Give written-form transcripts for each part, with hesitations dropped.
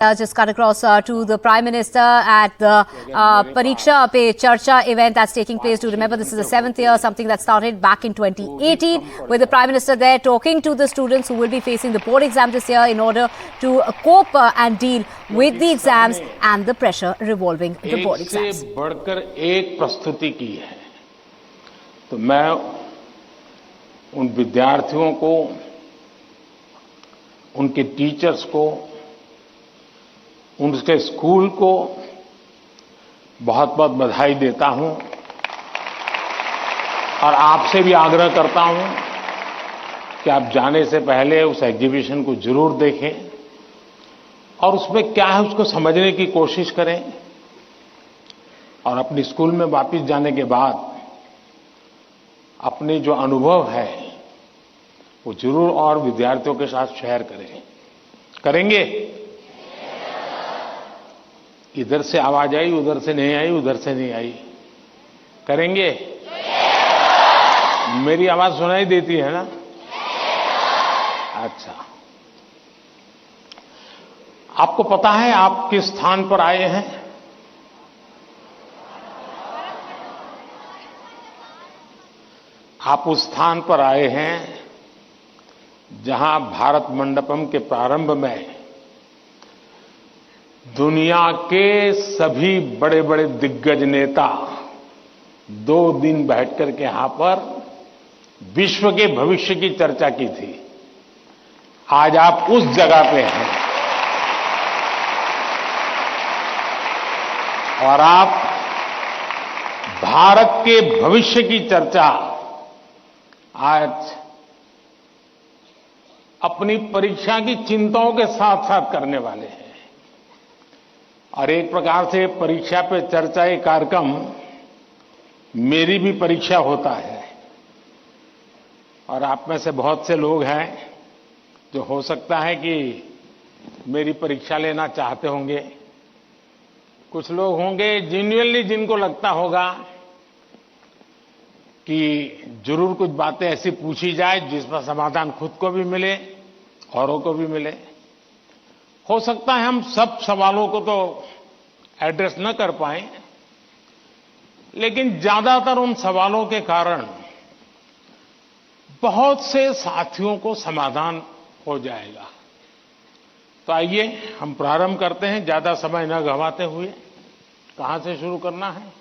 Just cut across to the Prime Minister at the Pariksha Pe Charcha event that's taking place. Do remember, this is the 7th year, something that started back in 2018, with the Prime Minister there talking to the students who will be facing the board exam this year in order to cope and deal with the exams and the pressure revolving the board exams. एक से बढ़कर एक प्रस्तुति की है, तो मैं उन विद्यार्थियों को, उनके टीचर्स को, उनके स्कूल को बहुत बहुत बधाई देता हूं और आपसे भी आग्रह करता हूं कि आप जाने से पहले उस एग्जीबिशन को जरूर देखें और उसमें क्या है उसको समझने की कोशिश करें और अपनी स्कूल में वापस जाने के बाद अपने जो अनुभव है वो जरूर और विद्यार्थियों के साथ शेयर करेंगे। इधर से आवाज आई, उधर से नहीं आई, उधर से नहीं आई, करेंगे? मेरी आवाज सुनाई देती है ना? अच्छा, आपको पता है आप किस स्थान पर आए हैं? आप उस स्थान पर आए हैं जहां भारत मंडपम के प्रारंभ में दुनिया के सभी बड़े बड़े दिग्गज नेता 2 दिन बैठकर के यहां पर विश्व के भविष्य की चर्चा की थी। आज आप उस जगह पे हैं और आप भारत के भविष्य की चर्चा आज अपनी परीक्षा की चिंताओं के साथ साथ करने वाले हैं। और एक प्रकार से परीक्षा पे चर्चा ये कार्यक्रम मेरी भी परीक्षा होता है और आप में से बहुत से लोग हैं जो हो सकता है कि मेरी परीक्षा लेना चाहते होंगे। कुछ लोग होंगे जेन्युइनली जिनको लगता होगा कि जरूर कुछ बातें ऐसी पूछी जाए जिसका समाधान खुद को भी मिले, औरों को भी मिले। हो सकता है हम सब सवालों को तो एड्रेस न कर पाएं, लेकिन ज्यादातर उन सवालों के कारण बहुत से साथियों को समाधान हो जाएगा। तो आइए हम प्रारंभ करते हैं, ज्यादा समय न गंवाते हुए। कहां से शुरू करना है?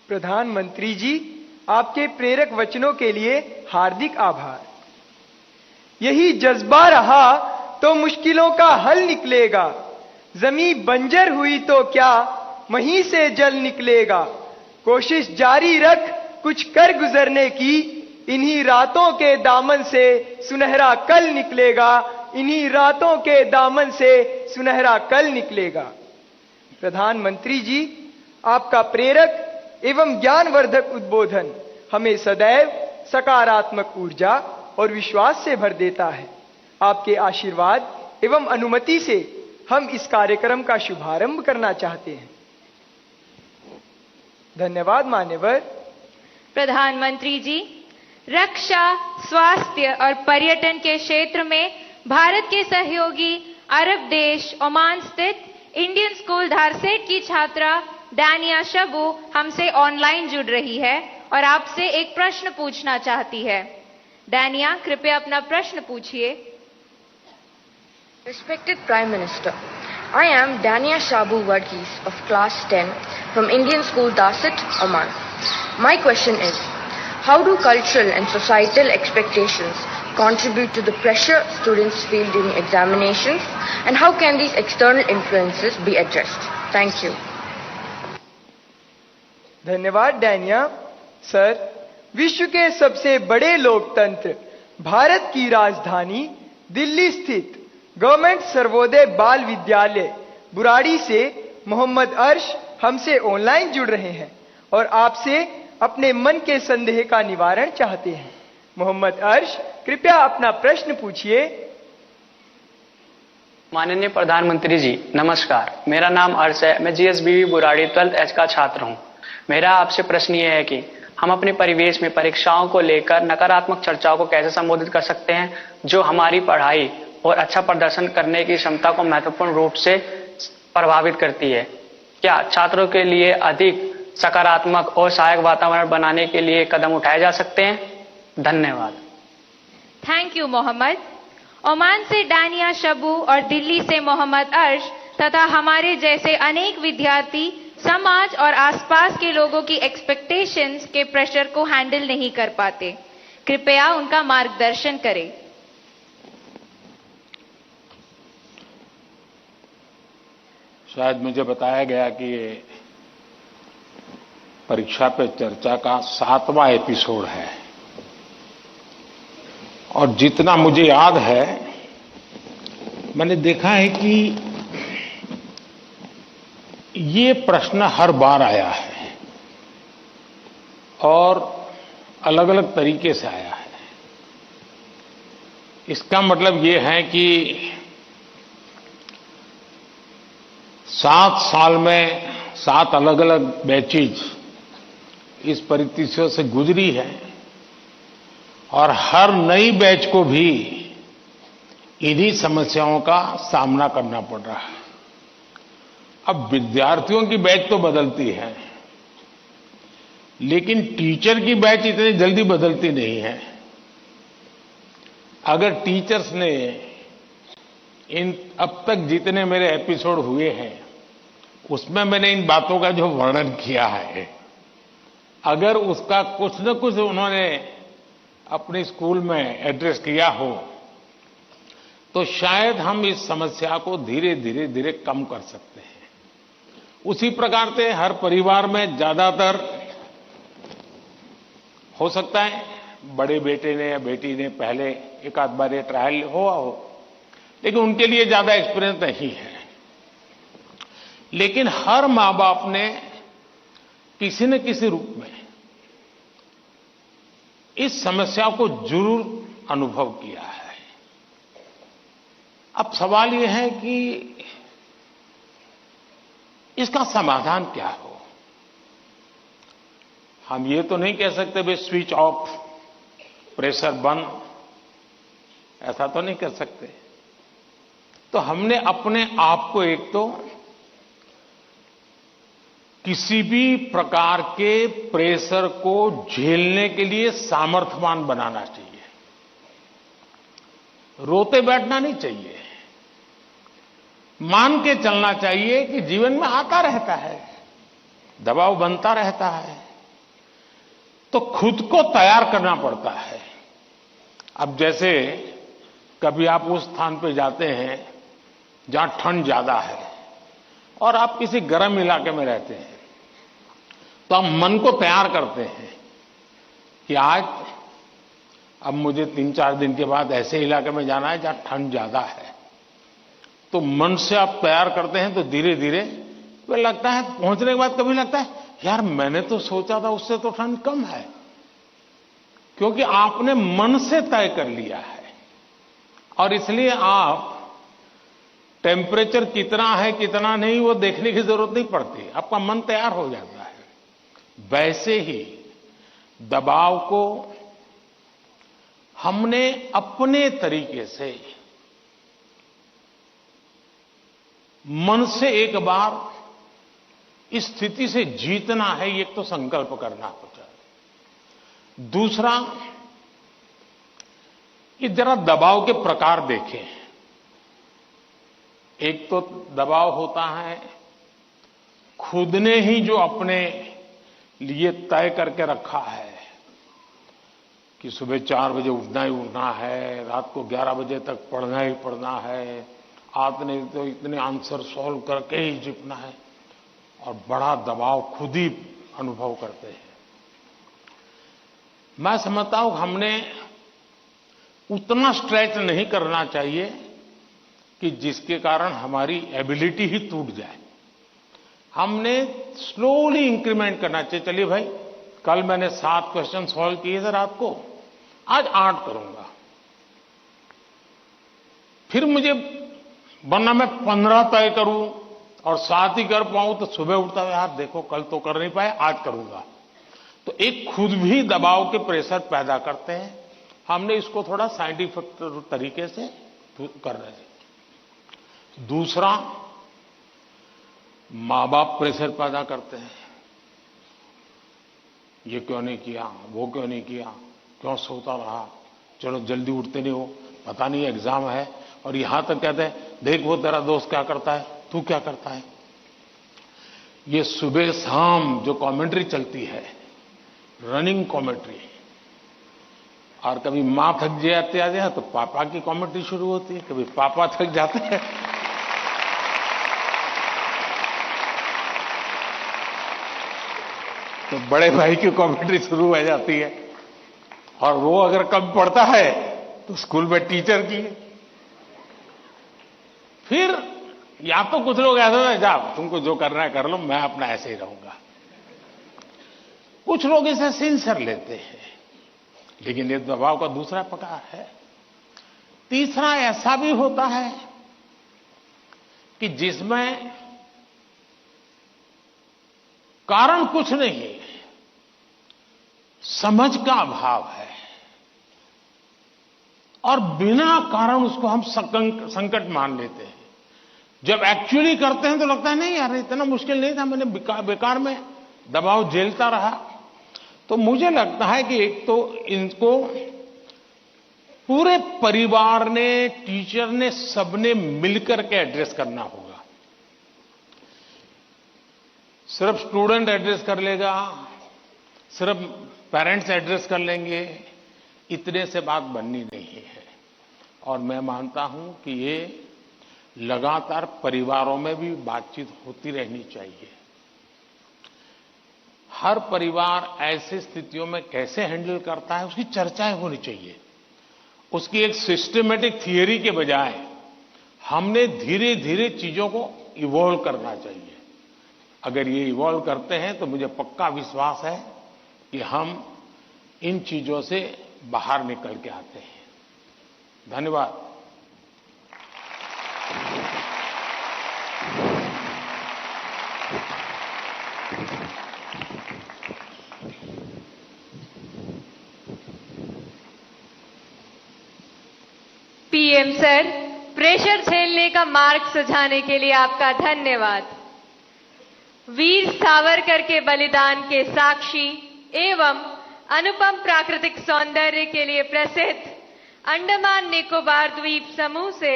प्रधानमंत्री जी, आपके प्रेरक वचनों के लिए हार्दिक आभार। यही जज्बा रहा तो मुश्किलों का हल निकलेगा। जमीन बंजर हुई तो क्या वहीं से जल निकलेगा। कोशिश जारी रख कुछ कर गुजरने की, इन्हीं रातों के दामन से सुनहरा कल निकलेगा। इन्हीं रातों के दामन से सुनहरा कल निकलेगा। प्रधानमंत्री जी, आपका प्रेरक एवं ज्ञानवर्धक उद्बोधन हमें सदैव सकारात्मक ऊर्जा और विश्वास से भर देता है। आपके आशीर्वाद एवं अनुमति से हम इस कार्यक्रम का शुभारंभ करना चाहते हैं। धन्यवाद मान्यवर। प्रधानमंत्री जी, रक्षा, स्वास्थ्य और पर्यटन के क्षेत्र में भारत के सहयोगी अरब देश ओमान स्थित इंडियन स्कूल धारसेट की छात्रा डानिया शबू हमसे ऑनलाइन जुड़ रही है और आपसे एक प्रश्न पूछना चाहती है। डानिया, कृपया अपना प्रश्न पूछिए। Respected Prime Minister, I am Dania Shabu Varghese of Class 10 from Indian School Darsit, Oman. My question is, how do cultural and societal expectations contribute to the pressure students feel during examinations, and how can these external influences be addressed? Thank you. धन्यवाद Dania. Sir, विश्व के सबसे बड़े लोकतंत्र भारत की राजधानी दिल्ली स्थित government Sarvodaya बाल विद्यालय बुराड़ी से मोहम्मद अर्श हमसे ऑनलाइन जुड़ रहे हैं और आपसे अपने मन के संदेह का निवारण चाहते हैं। मोहम्मद अर्श, कृपया अपना प्रश्न पूछिए। माननीय प्रधानमंत्री जी, नमस्कार। मेरा नाम अर्श है। मैं जीएसबीवी बुराड़ी 12th H का छात्र हूं। मेरा आपसे प्रश्न ये है कि हम अपने परिवेश में परीक्षाओं को लेकर नकारात्मक चर्चाओं को कैसे संबोधित कर सकते हैं, जो हमारी पढ़ाई और अच्छा प्रदर्शन करने की क्षमता को महत्वपूर्ण रूप से प्रभावित करती है। क्या छात्रों के लिए अधिक सकारात्मक और सहायक वातावरण बनाने के लिए कदम उठाए जा सकते हैं? धन्यवाद। Thank you Mohammed. ओमान से डानिया शबू और दिल्ली से मोहम्मद अर्श तथा हमारे जैसे अनेक विद्यार्थी समाज और आसपास के लोगों की एक्सपेक्टेशंस के प्रेशर को हैंडल नहीं कर पाते। कृपया उनका मार्गदर्शन करें। शायद मुझे बताया गया कि ये परीक्षा पे चर्चा का 7वां एपिसोड है और जितना मुझे याद है मैंने देखा है कि ये प्रश्न हर बार आया है और अलग अलग तरीके से आया है। इसका मतलब ये है कि 7 साल में 7 अलग अलग बैचेज इस परिस्थितियों से गुजरी है और हर नई बैच को भी इन्हीं समस्याओं का सामना करना पड़ रहा है। अब विद्यार्थियों की बैच तो बदलती है, लेकिन टीचर की बैच इतनी जल्दी बदलती नहीं है। अगर टीचर्स ने इन अब तक जितने मेरे एपिसोड हुए हैं उसमें मैंने इन बातों का जो वर्णन किया है, अगर उसका कुछ न कुछ उन्होंने अपने स्कूल में एड्रेस किया हो तो शायद हम इस समस्या को धीरे धीरे कम कर सकते हैं। उसी प्रकार से हर परिवार में ज्यादातर हो सकता है बड़े बेटे ने या बेटी ने पहले एक आध बार ये ट्रायल हुआ हो, लेकिन उनके लिए ज्यादा एक्सपीरियंस नहीं है। लेकिन हर मां बाप ने किसी न किसी रूप में इस समस्या को जरूर अनुभव किया है। अब सवाल यह है कि इसका समाधान क्या हो। हम ये तो नहीं कह सकते भाई स्विच ऑफ, प्रेशर बंद, ऐसा तो नहीं कर सकते। तो हमने अपने आप को एक तो किसी भी प्रकार के प्रेशर को झेलने के लिए सामर्थ्यवान बनाना चाहिए। रोते बैठना नहीं चाहिए, मान के चलना चाहिए कि जीवन में आता रहता है, दबाव बनता रहता है, तो खुद को तैयार करना पड़ता है। अब जैसे कभी आप उस स्थान पे जाते हैं जहां ठंड ज्यादा है और आप किसी गर्म इलाके में रहते हैं, तो हम मन को तैयार करते हैं कि आज अब मुझे 3-4 दिन के बाद ऐसे इलाके में जाना है जहां ठंड ज्यादा है। तो मन से आप तैयार करते हैं तो धीरे धीरे वे लगता है, पहुंचने के बाद कभी लगता है यार मैंने तो सोचा था उससे तो ठंड कम है, क्योंकि आपने मन से तय कर लिया है। और इसलिए आप टेम्परेचर कितना है कितना नहीं वो देखने की जरूरत नहीं पड़ती, आपका मन तैयार हो जाता है। वैसे ही दबाव को हमने अपने तरीके से मन से एक बार इस स्थिति से जीतना है, ये तो संकल्प करना होता है। दूसरा, कि जरा दबाव के प्रकार देखें। एक तो दबाव होता है खुद ने ही जो अपने लिए तय करके रखा है कि सुबह 4 बजे उठना ही उठना है, रात को 11 बजे तक पढ़ना ही पढ़ना है, आपने तो इतने आंसर सॉल्व करके ही जीतना है, और बड़ा दबाव खुद ही अनुभव करते हैं। मैं समझता हूं हमने उतना स्ट्रेच नहीं करना चाहिए कि जिसके कारण हमारी एबिलिटी ही टूट जाए। हमने स्लोली इंक्रीमेंट करना चाहिए। चलिए भाई, कल मैंने 7 क्वेश्चन सॉल्व किए थे रात को, आज 8 करूंगा। फिर मुझे वरना मैं 15 तय करूं और 7 ही कर पाऊं तो सुबह उठता है यार देखो कल तो कर नहीं पाए, आज करूंगा। तो एक खुद भी दबाव के प्रेशर पैदा करते हैं। हमने इसको थोड़ा साइंटिफिक तरीके से कर रहे हैं। दूसरा, माँ बाप प्रेशर पैदा करते हैं, ये क्यों नहीं किया, वो क्यों नहीं किया, क्यों सोता रहा, चलो जल्दी उठते नहीं हो, पता नहीं एग्जाम है, और यहां तक कहते हैं देख वो तेरा दोस्त क्या करता है, तू क्या करता है। ये सुबह शाम जो कमेंट्री चलती है, रनिंग कमेंट्री, और कभी मां थक जाते हैं तो पापा की कमेंट्री शुरू होती है, कभी पापा थक जाते हैं तो बड़े भाई की कमेंट्री शुरू हो जाती है, और वो अगर कम पढ़ता है तो स्कूल में टीचर की। फिर या तो कुछ लोग ऐसा है, जा तुमको जो करना है कर लो, मैं अपना ऐसे ही रहूंगा। कुछ लोग इसे सिंसियर लेते हैं, लेकिन ये दबाव का दूसरा प्रकार है। तीसरा ऐसा भी होता है कि जिसमें कारण कुछ नहीं, समझ का अभाव है, और बिना कारण उसको हम संकट मान लेते हैं। जब एक्चुअली करते हैं तो लगता है नहीं यार इतना मुश्किल नहीं था, मैंने बेकार में दबाव झेलता रहा। तो मुझे लगता है कि एक तो इनको पूरे परिवार ने, टीचर ने, सबने मिलकर के एड्रेस करना होगा। सिर्फ स्टूडेंट एड्रेस कर लेगा, सिर्फ पेरेंट्स एड्रेस कर लेंगे, इतने से बात बननी नहीं है। और मैं मानता हूं कि ये लगातार परिवारों में भी बातचीत होती रहनी चाहिए। हर परिवार ऐसी स्थितियों में कैसे हैंडल करता है उसकी चर्चाएं होनी चाहिए। उसकी एक सिस्टमेटिक थियरी के बजाय हमने धीरे धीरे चीजों को इवॉल्व करना चाहिए। अगर ये इवॉल्व करते हैं तो मुझे पक्का विश्वास है कि हम इन चीजों से बाहर निकल के आते हैं। धन्यवाद। पीएम सर, प्रेशर झेलने का मार्ग सुझाने के लिए आपका धन्यवाद। वीर सावरकर के बलिदान के साक्षी एवं अनुपम प्राकृतिक सौंदर्य के लिए प्रसिद्ध अंडमान निकोबार द्वीप समूह से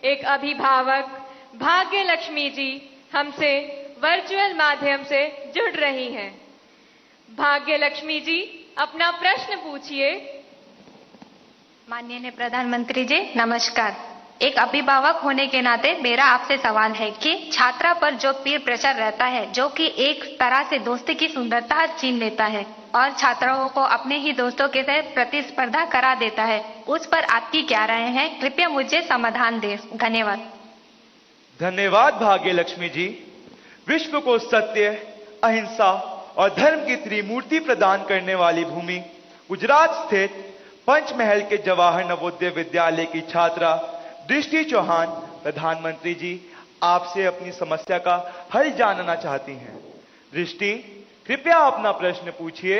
एक अभिभावक भाग्य लक्ष्मी जी हमसे वर्चुअल माध्यम से जुड़ रही हैं। भाग्य लक्ष्मी जी, अपना प्रश्न पूछिए। माननीय प्रधानमंत्री जी नमस्कार। एक अभिभावक होने के नाते मेरा आपसे सवाल है कि छात्रा पर जो पीर प्रेशर रहता है, जो कि एक तरह से दोस्ती की सुंदरता छीन लेता है और छात्राओं को अपने ही दोस्तों के साथ प्रतिस्पर्धा करा देता है, उस पर आपकी क्या राय है? कृपया मुझे समाधान दें। धन्यवाद। धन्यवाद भाग्य लक्ष्मी जी। विश्व को सत्य, अहिंसा और धर्म की त्रिमूर्ति प्रदान करने वाली भूमि गुजरात स्थित पंचमहल के जवाहर नवोदय विद्यालय की छात्रा दृष्टि चौहान प्रधानमंत्री जी आपसे अपनी समस्या का हल जानना चाहती हैं। दृष्टि, कृपया अपना प्रश्न पूछिए।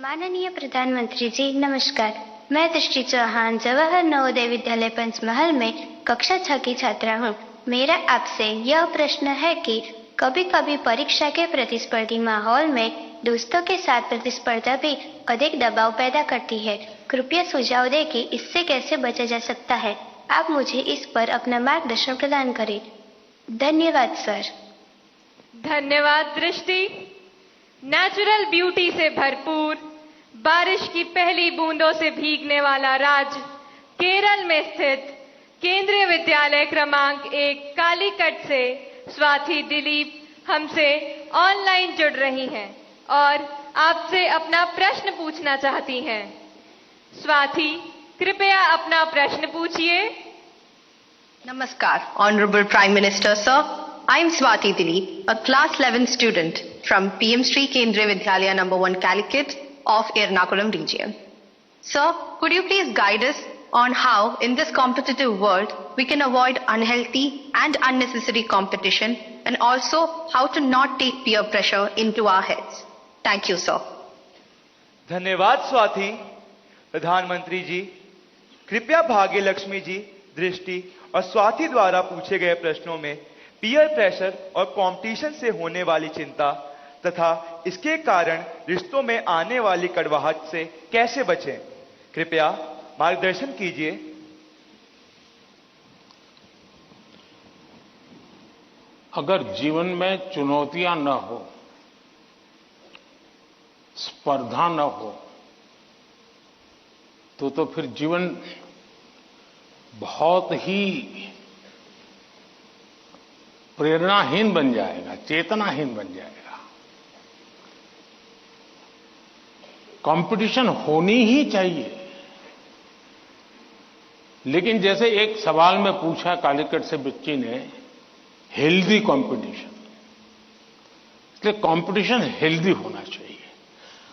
माननीय प्रधानमंत्री जी नमस्कार। मैं दृष्टि चौहान जवाहर नवोदय विद्यालय पंचमहल में कक्षा 6 की छात्रा हूँ। मेरा आपसे यह प्रश्न है कि कभी कभी परीक्षा के प्रतिस्पर्धी माहौल में दोस्तों के साथ प्रतिस्पर्धा भी अधिक दबाव पैदा करती है। कृपया सुझाव दें कि इससे कैसे बचा जा सकता है। आप मुझे इस पर अपना मार्गदर्शन प्रदान करें। धन्यवाद सर। धन्यवाद दृष्टि। नेचुरल ब्यूटी से भरपूर, बारिश की पहली बूंदों से भीगने वाला राज्य केरल में स्थित केंद्रीय विद्यालय क्रमांक 1 कालीकट से स्वाति दिलीप हमसे ऑनलाइन जुड़ रही हैं और आपसे अपना प्रश्न पूछना चाहती हैं। स्वाति, कृपया अपना प्रश्न पूछिए। Namaskar, Honorable Prime Minister, sir. I am Swati Dilip, a class 11 student from PM Sri Kendriya Vidyalaya number 1 Calicut of Ernakulam region. Sir, could you please guide us on how in this competitive world we can avoid unhealthy and unnecessary competition and also how to not take peer pressure into our heads? Thank you, sir. धन्यवाद स्वाति। प्रधानमंत्री जी, कृपया भाग्य लक्ष्मी जी, दृष्टि और स्वाति द्वारा पूछे गए प्रश्नों में पीयर प्रेशर और कंपटीशन से होने वाली चिंता तथा इसके कारण रिश्तों में आने वाली कड़वाहट से कैसे बचें, कृपया मार्गदर्शन कीजिए। अगर जीवन में चुनौतियां न हो, स्पर्धा न हो, तो फिर जीवन बहुत ही प्रेरणाहीन बन जाएगा, चेतनाहीन बन जाएगा। कंपटीशन होनी ही चाहिए, लेकिन जैसे एक सवाल में पूछा कालीकट से बच्ची ने, हेल्दी कंपटीशन, इसलिए कंपटीशन हेल्दी होना चाहिए।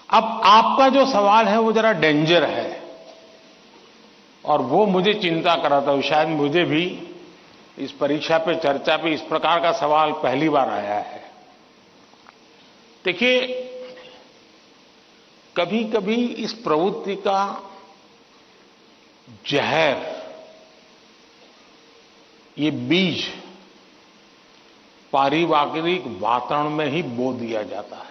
अब आपका जो सवाल है वो जरा डेंजर है और वो मुझे चिंता कराता है। शायद मुझे भी इस परीक्षा पे, चर्चा पे इस प्रकार का सवाल पहली बार आया है। देखिए, कभी कभी इस प्रवृत्ति का जहर, ये बीज पारिवारिक वातावरण में ही बो दिया जाता है।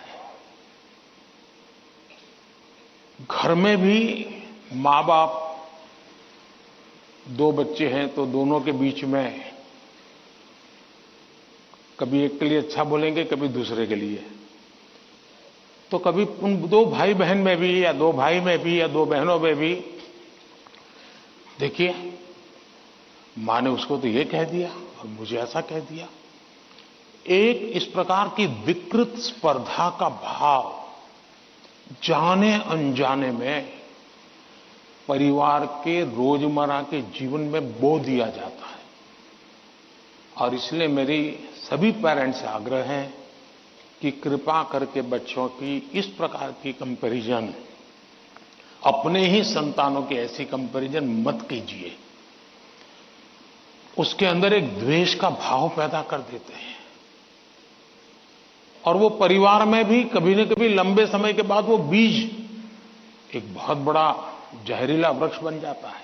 घर में भी माँ बाप, दो बच्चे हैं तो दोनों के बीच में कभी एक के लिए अच्छा बोलेंगे, कभी दूसरे के लिए। तो कभी उन दो भाई बहन में भी, या दो भाई में भी, या दो बहनों में भी, देखिए मां ने उसको तो ये कह दिया और मुझे ऐसा कह दिया। एक इस प्रकार की विकृत स्पर्धा का भाव जाने अनजाने में परिवार के रोजमर्रा के जीवन में बो दिया जाता है। और इसलिए मेरी सभी पेरेंट्स से आग्रह है कि कृपा करके बच्चों की इस प्रकार की कंपैरिजन, अपने ही संतानों की ऐसी कंपैरिजन मत कीजिए। उसके अंदर एक द्वेष का भाव पैदा कर देते हैं और वो परिवार में भी कभी न कभी लंबे समय के बाद वो बीज एक बहुत बड़ा जहरीला वृक्ष बन जाता है।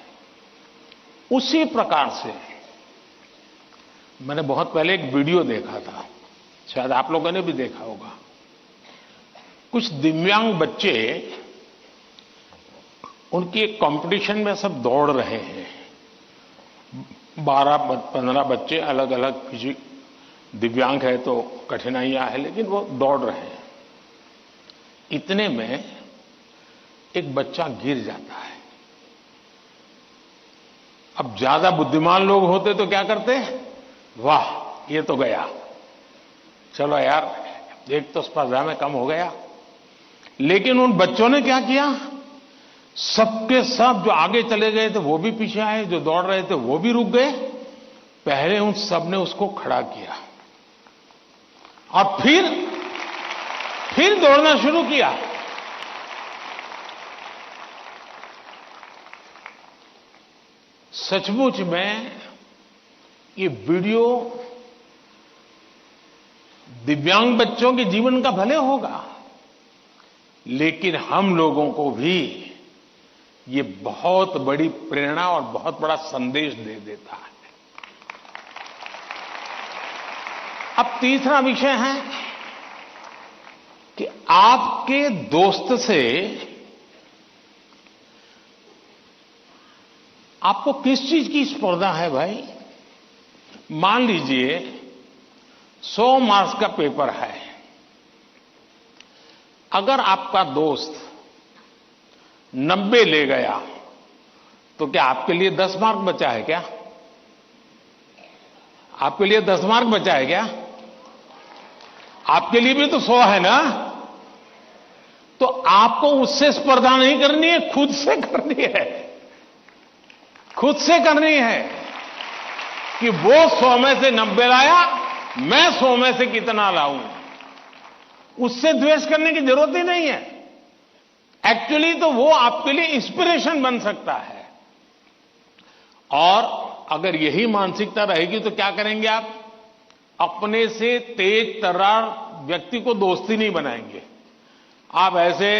उसी प्रकार से मैंने बहुत पहले एक वीडियो देखा था, शायद आप लोगों ने भी देखा होगा। कुछ दिव्यांग बच्चे, उनकी एक कंपटीशन में सब दौड़ रहे हैं। 12-15 बच्चे अलग अलग फिजिक, दिव्यांग है तो कठिनाइयां है, लेकिन वो दौड़ रहे हैं। इतने में एक बच्चा गिर जाता है। अब ज्यादा बुद्धिमान लोग होते तो क्या करते? वाह, ये तो गया, चलो यार, एक तो स्पर्धा में कम हो गया। लेकिन उन बच्चों ने क्या किया? सबके सब जो आगे चले गए थे वो भी पीछे आए, जो दौड़ रहे थे वो भी रुक गए। पहले उन सब ने उसको खड़ा किया और फिर दौड़ना शुरू किया। सचमुच में ये वीडियो दिव्यांग बच्चों के जीवन का भले होगा, लेकिन हम लोगों को भी ये बहुत बड़ी प्रेरणा और बहुत बड़ा संदेश दे देता है। अब तीसरा विषय है कि आपके दोस्त से आपको किस चीज की स्पर्धा है भाई? मान लीजिए 100 मार्क्स का पेपर है। अगर आपका दोस्त 90 ले गया तो क्या आपके लिए 10 मार्क बचा है क्या? आपके लिए 10 मार्क बचा है क्या? आपके लिए भी तो 100 है ना? तो आपको उससे स्पर्धा नहीं करनी है, खुद से करनी है। खुद से करनी है कि वो 100 में से 90 लाया, मैं 100 में से कितना लाऊं। उससे द्वेष करने की जरूरत ही नहीं है। एक्चुअली तो वो आपके लिए इंस्पिरेशन बन सकता है। और अगर यही मानसिकता रहेगी तो क्या करेंगे आप? अपने से तेज तर्रार व्यक्ति को दोस्ती नहीं बनाएंगे, आप ऐसे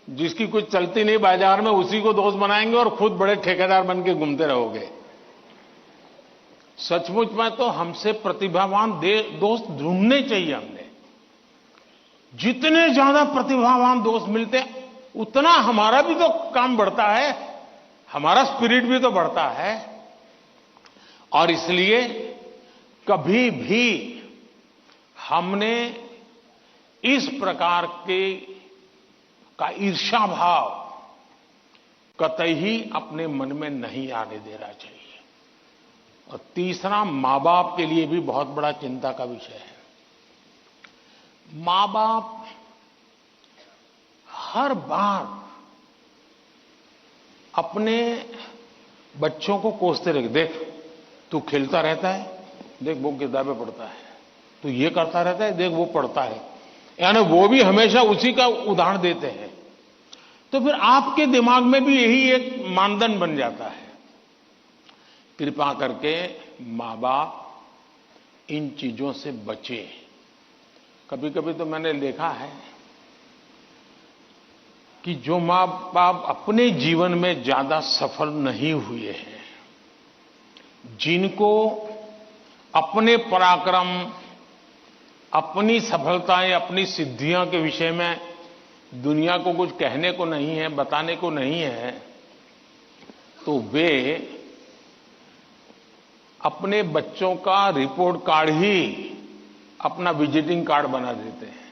जिसकी कुछ चलती नहीं बाजार में उसी को दोस्त बनाएंगे और खुद बड़े ठेकेदार बन के घूमते रहोगे। सचमुच में तो हमसे प्रतिभावान दोस्त ढूंढने चाहिए। हमने जितने ज्यादा प्रतिभावान दोस्त मिलते उतना हमारा भी तो काम बढ़ता है, हमारा स्पिरिट भी तो बढ़ता है। और इसलिए कभी भी हमने इस प्रकार का ईर्ष्या भाव कतई ही अपने मन में नहीं आने देना चाहिए। और तीसरा, मां बाप के लिए भी बहुत बड़ा चिंता का विषय है। मां बाप हर बार अपने बच्चों को कोसते रहे, देख तू खेलता रहता है, देख वो किताबें पढ़ता है, तू ये करता रहता है, देख वो पढ़ता है, यानी वो भी हमेशा उसी का उदाहरण देते हैं। तो फिर आपके दिमाग में भी यही एक मानदंड बन जाता है। कृपा करके मां बाप इन चीजों से बचे। कभी कभी तो मैंने देखा है कि जो मां बाप अपने जीवन में ज्यादा सफल नहीं हुए हैं, जिनको अपने पराक्रम, अपनी सफलताएं, अपनी सिद्धियों के विषय में दुनिया को कुछ कहने को नहीं है, बताने को नहीं है, तो वे अपने बच्चों का रिपोर्ट कार्ड ही अपना विजिटिंग कार्ड बना देते हैं।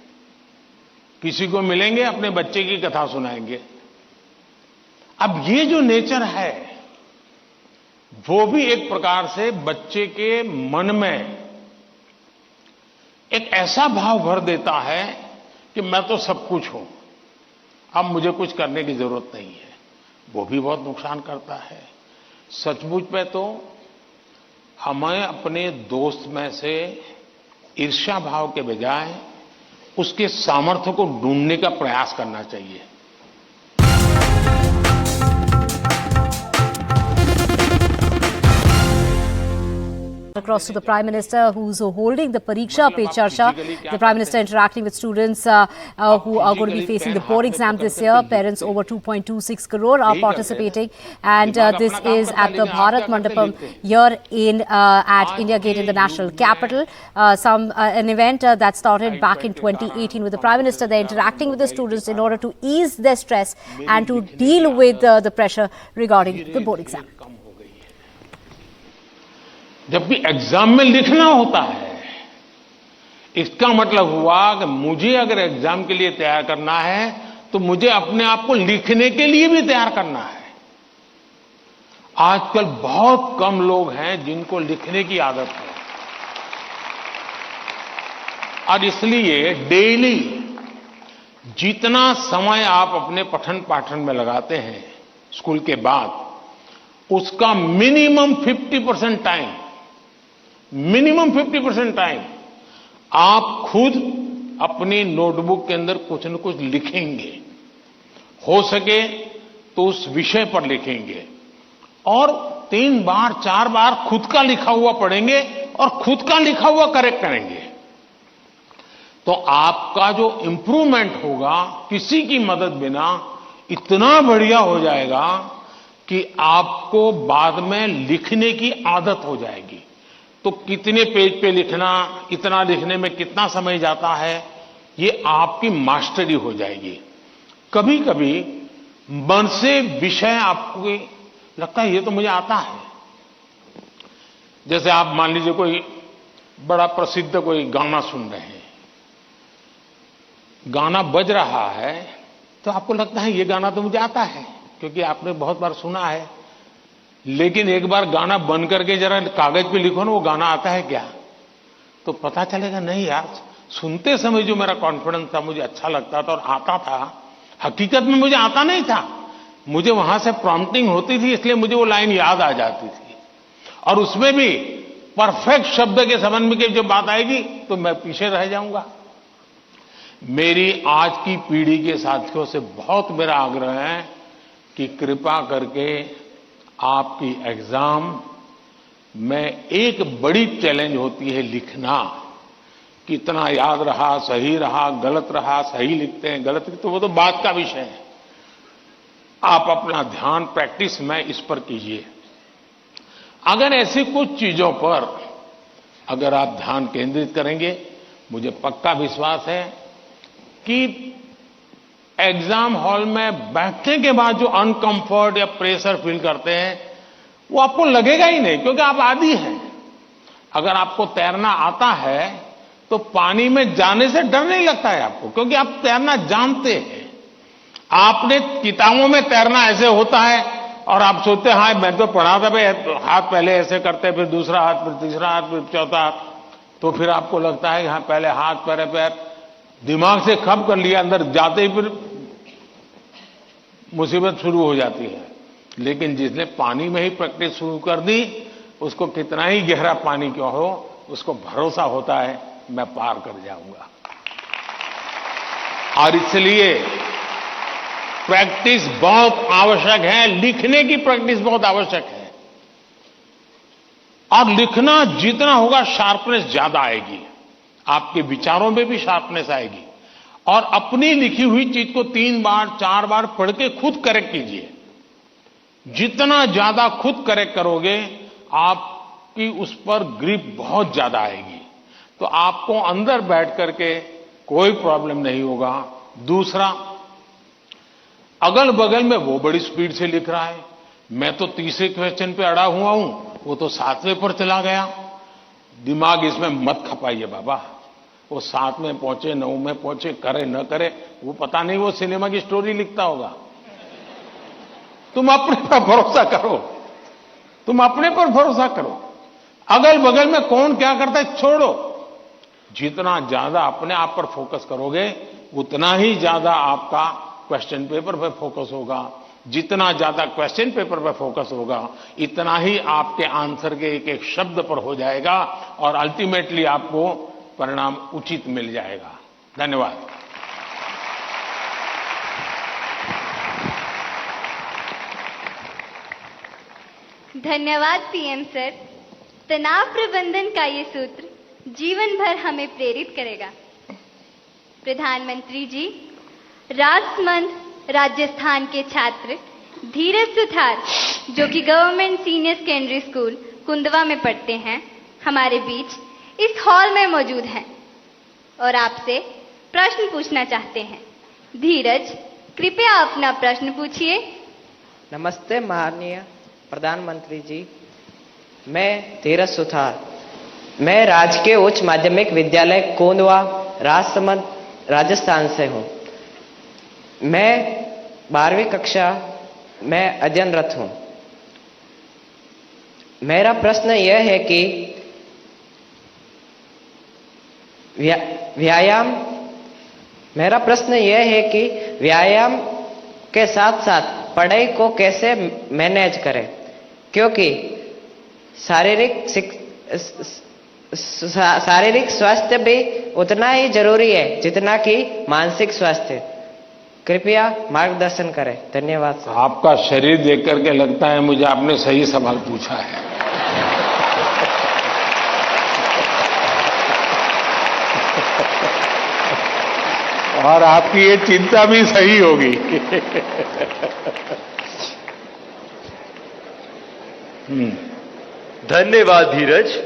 किसी को मिलेंगे, अपने बच्चे की कथा सुनाएंगे। अब ये जो नेचर है वो भी एक प्रकार से बच्चे के मन में एक ऐसा भाव भर देता है कि मैं तो सब कुछ हूं, अब मुझे कुछ करने की जरूरत नहीं है। वो भी बहुत नुकसान करता है। सचमुच में तो हमें अपने दोस्त में से ईर्ष्या भाव के बजाय उसके सामर्थ्य को ढूंढने का प्रयास करना चाहिए। Across to the Prime Minister, who's holding the Pariksha Pe Charcha. The Prime Minister interacting with students who are going to be facing the board exam this year. Parents over 2.26 crore are participating, and this is at the Bharat Mandapam here in at India Gate in the national capital. An event that started back in 2018 with the Prime Minister there interacting with the students in order to ease their stress and to deal with the pressure regarding the board exam. जब भी exam में लिखना होता है, इसका मतलब हुआ कि मुझे अगर एग्जाम के लिए तैयार करना है तो मुझे अपने आप को लिखने के लिए भी तैयार करना है। आजकल बहुत कम लोग हैं जिनको लिखने की आदत है, और इसलिए डेली जितना समय आप अपने पठन पाठन में लगाते हैं स्कूल के बाद, उसका मिनिमम 50% टाइम आप खुद अपनी नोटबुक के अंदर कुछ न कुछ लिखेंगे। हो सके तो उस विषय पर लिखेंगे, और 3 बार 4 बार खुद का लिखा हुआ पढ़ेंगे और खुद का लिखा हुआ करेक्ट करेंगे। तो आपका जो इंप्रूवमेंट होगा किसी की मदद बिना इतना बढ़िया हो जाएगा कि आपको बाद में लिखने की आदत हो जाएगी। तो कितने पेज पे लिखना, इतना लिखने में कितना समय जाता है, ये आपकी मास्टरी हो जाएगी। कभी कभी मन से विषय आपको लगता है ये तो मुझे आता है। जैसे आप मान लीजिए कोई बड़ा प्रसिद्ध कोई गाना सुन रहे हैं, गाना बज रहा है तो आपको लगता है ये गाना तो मुझे आता है, क्योंकि आपने बहुत बार सुना है। लेकिन एक बार गाना बंद करके जरा कागज पे लिखो ना, वो गाना आता है क्या, तो पता चलेगा नहीं यार, सुनते समय जो मेरा कॉन्फिडेंस था, मुझे अच्छा लगता था और आता था, हकीकत में मुझे आता नहीं था। मुझे वहां से प्रॉम्प्टिंग होती थी, इसलिए मुझे वो लाइन याद आ जाती थी, और उसमें भी परफेक्ट शब्द के संबंध में जब बात आएगी तो मैं पीछे रह जाऊंगा। मेरी आज की पीढ़ी के साथियों से बहुत मेरा आग्रह है कि कृपा करके आपकी एग्जाम में एक बड़ी चैलेंज होती है लिखना, कितना याद रहा, सही रहा, गलत रहा, सही लिखते हैं, गलत लिखते हैं, वो तो बात का विषय है। आप अपना ध्यान प्रैक्टिस में इस पर कीजिए। अगर ऐसी कुछ चीजों पर अगर आप ध्यान केंद्रित करेंगे, मुझे पक्का विश्वास है कि एग्जाम हॉल में बैठने के बाद जो अनकंफर्ट या प्रेशर फील करते हैं वो आपको लगेगा ही नहीं, क्योंकि आप आदी हैं। अगर आपको तैरना आता है तो पानी में जाने से डर नहीं लगता है आपको, क्योंकि आप तैरना जानते हैं। आपने किताबों में तैरना ऐसे होता है और आप सोचते हैं हाँ मैं तो पढ़ा था भाई, हाथ पहले ऐसे करते, फिर दूसरा हाथ, फिर तीसरा हाथ, फिर चौथा हाथ, तो फिर आपको लगता है हाँ पहले हाथ पहले पैर, दिमाग से खप कर लिया, अंदर जाते ही फिर मुसीबत शुरू हो जाती है। लेकिन जिसने पानी में ही प्रैक्टिस शुरू कर दी, उसको कितना ही गहरा पानी क्यों हो, उसको भरोसा होता है मैं पार कर जाऊंगा। और इसलिए प्रैक्टिस बहुत आवश्यक है, लिखने की प्रैक्टिस बहुत आवश्यक है। और लिखना जितना होगा शार्पनेस ज्यादा आएगी, आपके विचारों में भी शार्पनेस आएगी। और अपनी लिखी हुई चीज को 3 बार 4 बार पढ़ के खुद करेक्ट कीजिए। जितना ज्यादा खुद करेक्ट करोगे, आपकी उस पर ग्रिप बहुत ज्यादा आएगी, तो आपको अंदर बैठ करके कोई प्रॉब्लम नहीं होगा। दूसरा, अगल बगल में वो बड़ी स्पीड से लिख रहा है, मैं तो तीसरे क्वेश्चन पे अड़ा हुआ हूं, वो तो 7वें पर चला गया। दिमाग इसमें मत खपाइए बाबा, वो 7 में पहुंचे, 9 में पहुंचे, करे न करे, वो पता नहीं वो सिनेमा की स्टोरी लिखता होगा। तुम अपने पर भरोसा करो, तुम अपने पर भरोसा करो। अगल बगल में कौन क्या करता है छोड़ो। जितना ज्यादा अपने आप पर फोकस करोगे, उतना ही ज्यादा आपका क्वेश्चन पेपर पर फोकस होगा। जितना ज्यादा क्वेश्चन पेपर पर फोकस होगा, इतना ही आपके आंसर के एक एक शब्द पर हो जाएगा और अल्टीमेटली आपको परिणाम उचित मिल जाएगा। धन्यवाद। धन्यवाद पीएम सर। तनाव प्रबंधन का ये सूत्र जीवन भर हमें प्रेरित करेगा। प्रधानमंत्री जी, राजमंद राजस्थान के छात्र धीरज सुथार, जो कि government senior secondary school Kundwa में पढ़ते हैं, हमारे बीच इस हॉल में मौजूद हैं और आपसे प्रश्न पूछना चाहते हैं। धीरज, कृपया अपना प्रश्न पूछिए। नमस्ते माननीय प्रधानमंत्री जी, मैं धीरज सुथार, मैं राजकीय उच्च माध्यमिक विद्यालय कोंदवा राजसमंद राजस्थान से हूँ। मैं 12वीं कक्षा में अध्ययनरत हूँ। मेरा प्रश्न यह है कि व्यायाम के साथ साथ पढ़ाई को कैसे मैनेज करें, क्योंकि शारीरिक स्वास्थ्य भी उतना ही जरूरी है जितना कि मानसिक स्वास्थ्य। कृपया मार्गदर्शन करें। धन्यवाद सर। आपका शरीर देख करके लगता है मुझे आपने सही सवाल पूछा है। और आपकी ये चिंता भी सही होगी। धन्यवाद धीरज।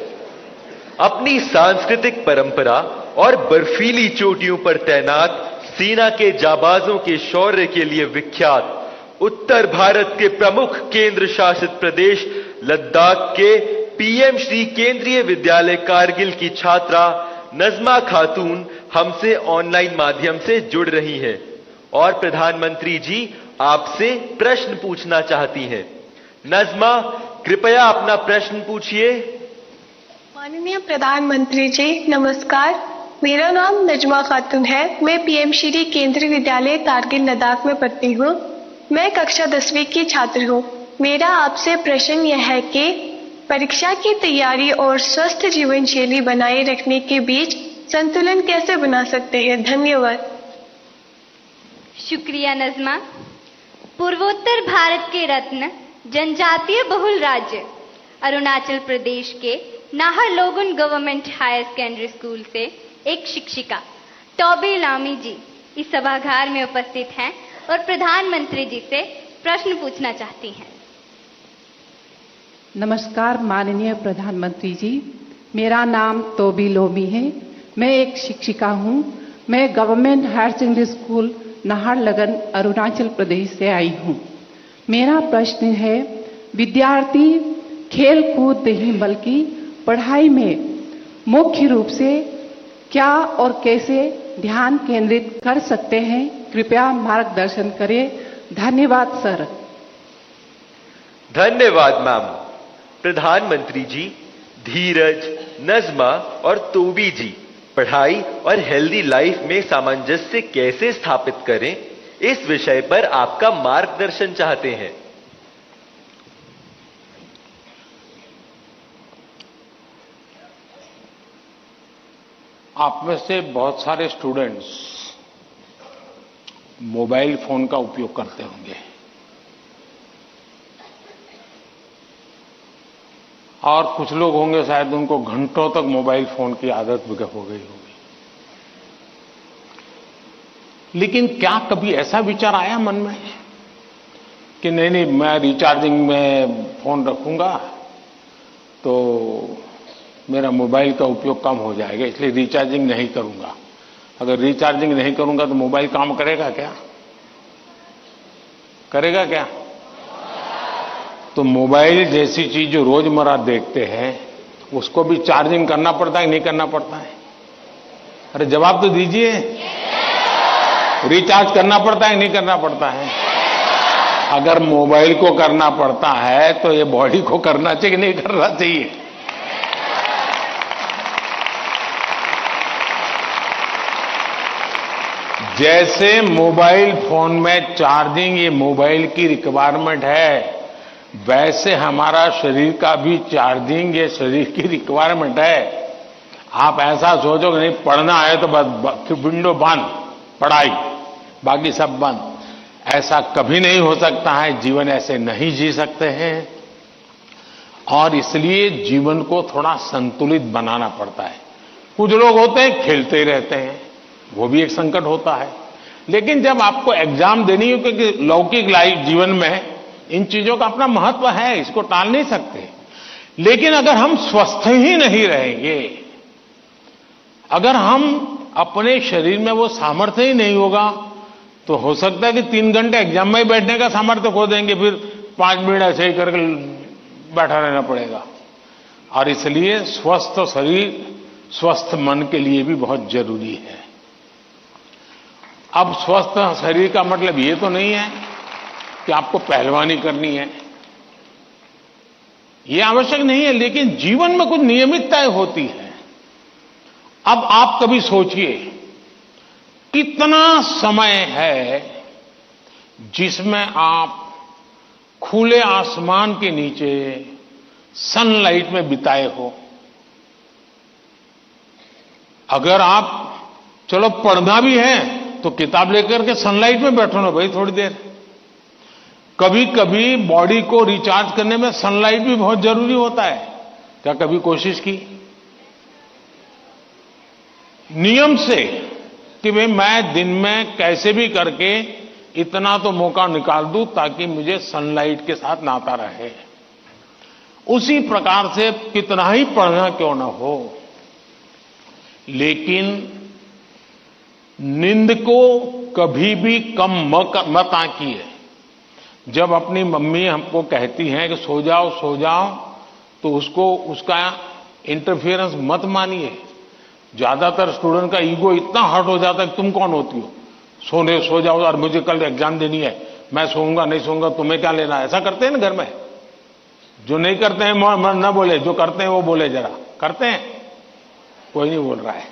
अपनी सांस्कृतिक परंपरा और बर्फीली चोटियों पर तैनात सेना के जाबाजों के शौर्य के लिए विख्यात उत्तर भारत के प्रमुख केंद्र शासित प्रदेश लद्दाख के पीएम श्री केंद्रीय विद्यालय कारगिल की छात्रा नजमा खातून हमसे ऑनलाइन माध्यम से जुड़ रही हैं और प्रधानमंत्री जी आपसे प्रश्न पूछना चाहती हैं। नजमा, कृपया अपना प्रश्न पूछिए। माननीय प्रधानमंत्री जी नमस्कार, मेरा नाम नजमा खातून है। मैं पीएम श्री केंद्रीय विद्यालय कारगिल लद्दाख में पढ़ती हूँ। मैं कक्षा 10वीं की छात्र हूँ। मेरा आपसे प्रश्न यह है कि परीक्षा की तैयारी और स्वस्थ जीवन शैली बनाए रखने के बीच संतुलन कैसे बना सकते हैं? धन्यवाद। शुक्रिया नजमा। पूर्वोत्तर भारत के रत्न जनजातीय बहुल राज्य अरुणाचल प्रदेश के Naharlagun government higher secondary school से एक शिक्षिका टॉबी लामी जी इस सभागार में उपस्थित हैं और प्रधानमंत्री जी से प्रश्न पूछना चाहती हैं। नमस्कार माननीय प्रधानमंत्री जी, मेरा नाम तोबी लोमी है। मैं एक शिक्षिका हूँ। मैं government higher secondary school Naharlagun Arunachal Pradesh से आई हूँ। मेरा प्रश्न है, विद्यार्थी खेल कूद नहीं बल्कि पढ़ाई में मुख्य रूप से क्या और कैसे ध्यान केंद्रित कर सकते हैं? कृपया मार्गदर्शन करें। धन्यवाद सर। धन्यवाद मैम। प्रधानमंत्री जी, धीरज, नज़्मा और तोबी जी पढ़ाई और हेल्दी लाइफ में सामंजस्य कैसे स्थापित करें, इस विषय पर आपका मार्गदर्शन चाहते हैं। आप में से बहुत सारे स्टूडेंट्स मोबाइल फोन का उपयोग करते होंगे और कुछ लोग होंगे शायद उनको घंटों तक मोबाइल फोन की आदत भी हो गई होगी। लेकिन क्या कभी ऐसा विचार आया मन में कि नहीं मैं रिचार्जिंग में फोन रखूंगा तो मेरा मोबाइल का उपयोग कम हो जाएगा, इसलिए रिचार्जिंग नहीं करूंगा। अगर रिचार्जिंग नहीं करूंगा तो मोबाइल काम करेगा क्या? करेगा क्या? तो मोबाइल जैसी चीज जो रोजमर्रा देखते हैं उसको भी चार्जिंग करना पड़ता है नहीं करना पड़ता है? अरे जवाब तो दीजिए। रिचार्ज करना पड़ता है नहीं करना पड़ता है? अगर मोबाइल को करना पड़ता है तो ये बॉडी को करना चाहिए कि नहीं करना चाहिए? जैसे मोबाइल फोन में चार्जिंग ये मोबाइल की रिक्वायरमेंट है, वैसे हमारा शरीर का भी चार्जिंग ये शरीर की रिक्वायरमेंट है। आप ऐसा सोचो कि नहीं पढ़ना है तो बस विंडो बंद, पढ़ाई, बाकी सब बंद, ऐसा कभी नहीं हो सकता है। जीवन ऐसे नहीं जी सकते हैं और इसलिए जीवन को थोड़ा संतुलित बनाना पड़ता है। कुछ लोग होते हैं खेलते ही रहते हैं, वो भी एक संकट होता है। लेकिन जब आपको एग्जाम देनी हो, क्योंकि लौकिक लाइफ जीवन में इन चीजों का अपना महत्व है, इसको टाल नहीं सकते। लेकिन अगर हम स्वस्थ ही नहीं रहेंगे, अगर हम अपने शरीर में वो सामर्थ्य ही नहीं होगा, तो हो सकता है कि 3 घंटे एग्जाम में बैठने का सामर्थ्य खो देंगे, फिर 5 मिनट ऐसे ही करके बैठा रहना पड़ेगा। और इसलिए स्वस्थ शरीर स्वस्थ मन के लिए भी बहुत जरूरी है। अब स्वस्थ शरीर का मतलब ये तो नहीं है कि आपको पहलवानी करनी है, ये आवश्यक नहीं है, लेकिन जीवन में कुछ नियमितताएं होती है। अब आप कभी सोचिए कितना समय है जिसमें आप खुले आसमान के नीचे सनलाइट में बिताए हो। अगर आप चलो पढ़ना भी है तो किताब लेकर के सनलाइट में बैठो ना भाई थोड़ी देर। कभी कभी बॉडी को रिचार्ज करने में सनलाइट भी बहुत जरूरी होता है। क्या कभी कोशिश की नियम से कि भाई मैं दिन में कैसे भी करके इतना तो मौका निकाल दूं ताकि मुझे सनलाइट के साथ नाता रहे। उसी प्रकार से कितना ही पढ़ना क्यों ना हो, लेकिन नींद को कभी भी कम मत आंकिए। जब अपनी मम्मी हमको कहती हैं कि सो जाओ तो उसका इंटरफेरेंस मत मानिए। ज्यादातर स्टूडेंट का ईगो इतना हर्ट हो जाता है कि तुम कौन होती हो, सो जाओ और मुझे कल एग्जाम देनी है, मैं सोऊंगा नहीं सोऊंगा तुम्हें क्या लेना। ऐसा करते हैं ना घर में। जो नहीं करते हैं मन न बोले, जो करते हैं वो बोले। जरा करते हैं, कोई नहीं बोल रहा है।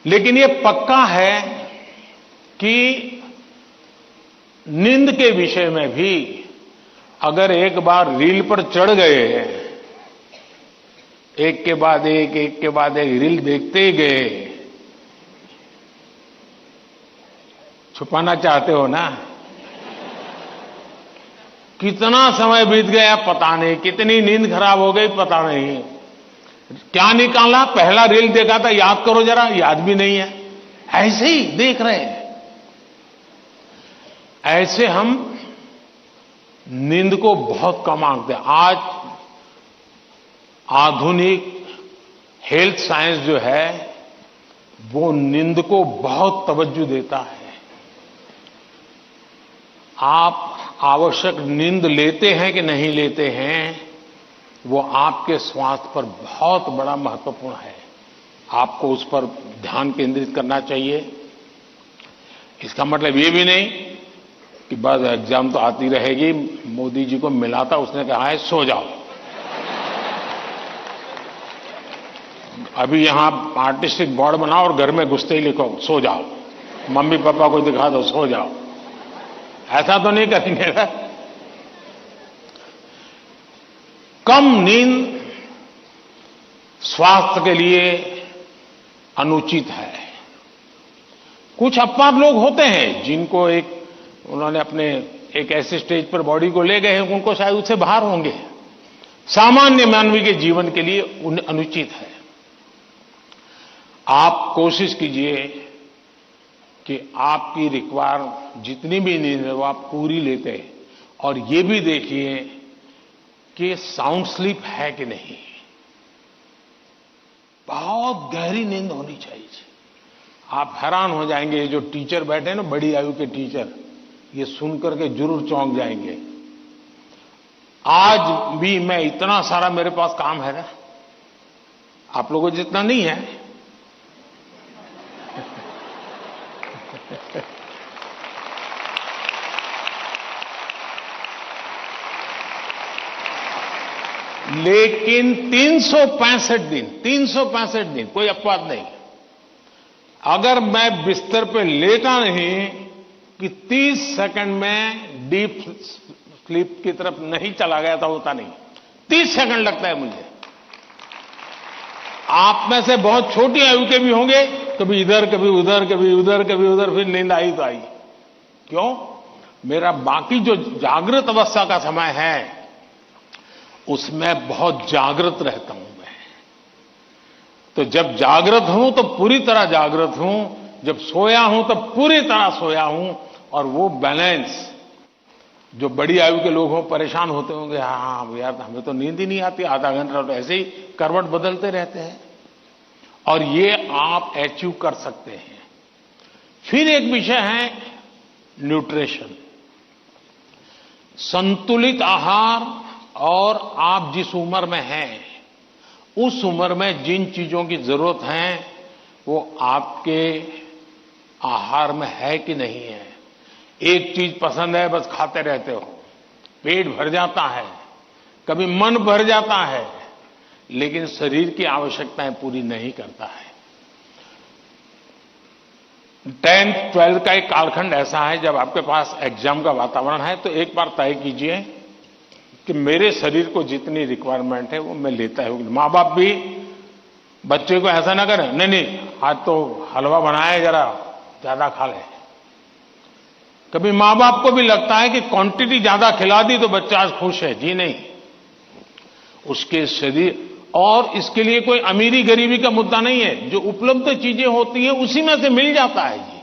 लेकिन ये पक्का है कि नींद के विषय में भी अगर एक बार रील पर चढ़ गए, एक के बाद एक रील देखते ही गए, छुपाना चाहते हो ना, कितना समय बीत गया पता नहीं, कितनी नींद खराब हो गई पता नहीं, क्या निकाला? पहला रील देखा था, याद करो जरा, याद भी नहीं है, ऐसे ही देख रहे हैं। ऐसे हम नींद को बहुत कम आंकते हैं। आज आधुनिक हेल्थ साइंस जो है वो नींद को बहुत तवज्जो देता है। आप आवश्यक नींद लेते हैं कि नहीं लेते हैं, वो आपके स्वास्थ्य पर बहुत बड़ा महत्वपूर्ण है। आपको उस पर ध्यान केंद्रित करना चाहिए। इसका मतलब ये भी नहीं कि बस एग्जाम तो आती रहेगी। मोदी जी को मिला था, उसने कहा है सो जाओ। अभी यहां आर्टिस्टिक बोर्ड बनाओ और घर में घुसते ही लिखो सो जाओ, मम्मी पापा को दिखा दो सो जाओ। ऐसा तो नहीं करेंगे ना। कम नींद स्वास्थ्य के लिए अनुचित है। कुछ अपवाद लोग होते हैं जिनको उन्होंने अपने एक ऐसे स्टेज पर बॉडी को ले गए हैं, उनको शायद उससे बाहर होंगे। सामान्य मानवीय के जीवन के लिए अनुचित है। आप कोशिश कीजिए कि आपकी रिक्वायर जितनी भी नींद है वो आप पूरी लेते हैं, और ये भी देखिए कि साउंड स्लीप है कि नहीं। बहुत गहरी नींद होनी चाहिए। आप हैरान हो जाएंगे, ये जो टीचर बैठे हैं ना, बड़ी आयु के टीचर, ये सुनकर के जरूर चौंक जाएंगे। आज भी मैं इतना सारा मेरे पास काम है ना, आप लोगों जितना नहीं है। लेकिन 365 दिन कोई अपवाद नहीं। अगर मैं बिस्तर पे लेटा नहीं कि 30 सेकंड में डीप स्लीप की तरफ नहीं चला गया था, होता नहीं। 30 सेकंड लगता है मुझे। आप में से बहुत छोटी आयु के भी होंगे, कभी इधर कभी उधर, कभी उधर कभी उधर, फिर नींद आई तो आई। क्यों? मेरा बाकी जो जागृत अवस्था का समय है उसमें बहुत जागृत रहता हूं मैं। तो जब जागृत हूं तो पूरी तरह जागृत हूं, जब सोया हूं तो पूरी तरह सोया हूं। और वो बैलेंस, जो बड़ी आयु के लोग हों परेशान होते होंगे, हाँ यार हमें तो न्नींद ही नहीं आती, आधा घंटा तो ऐसे ही करवट बदलते रहते हैं, और ये आप अचीव कर सकते हैं। फिर एक विषय है न्यूट्रिशन, संतुलित आहार। और आप जिस उम्र में हैं उस उम्र में जिन चीजों की जरूरत है वो आपके आहार में है कि नहीं है। एक चीज पसंद है, बस खाते रहते हो, पेट भर जाता है, कभी मन भर जाता है, लेकिन शरीर की आवश्यकताएं पूरी नहीं करता है। 10th 12th का एक कालखंड ऐसा है जब आपके पास एग्जाम का वातावरण है, तो एक बार तय कीजिए कि मेरे शरीर को जितनी रिक्वायरमेंट है वो मैं लेता हूं। मां बाप भी बच्चे को ऐसा ना करें, नहीं आज तो हलवा बनाया, जरा ज्यादा खा ले। कभी मां बाप को भी लगता है कि क्वांटिटी ज्यादा खिला दी तो बच्चा आज खुश है। जी नहीं, उसके शरीर, और इसके लिए कोई अमीरी गरीबी का मुद्दा नहीं है। जो उपलब्ध चीजें होती हैं उसी में से मिल जाता है जी,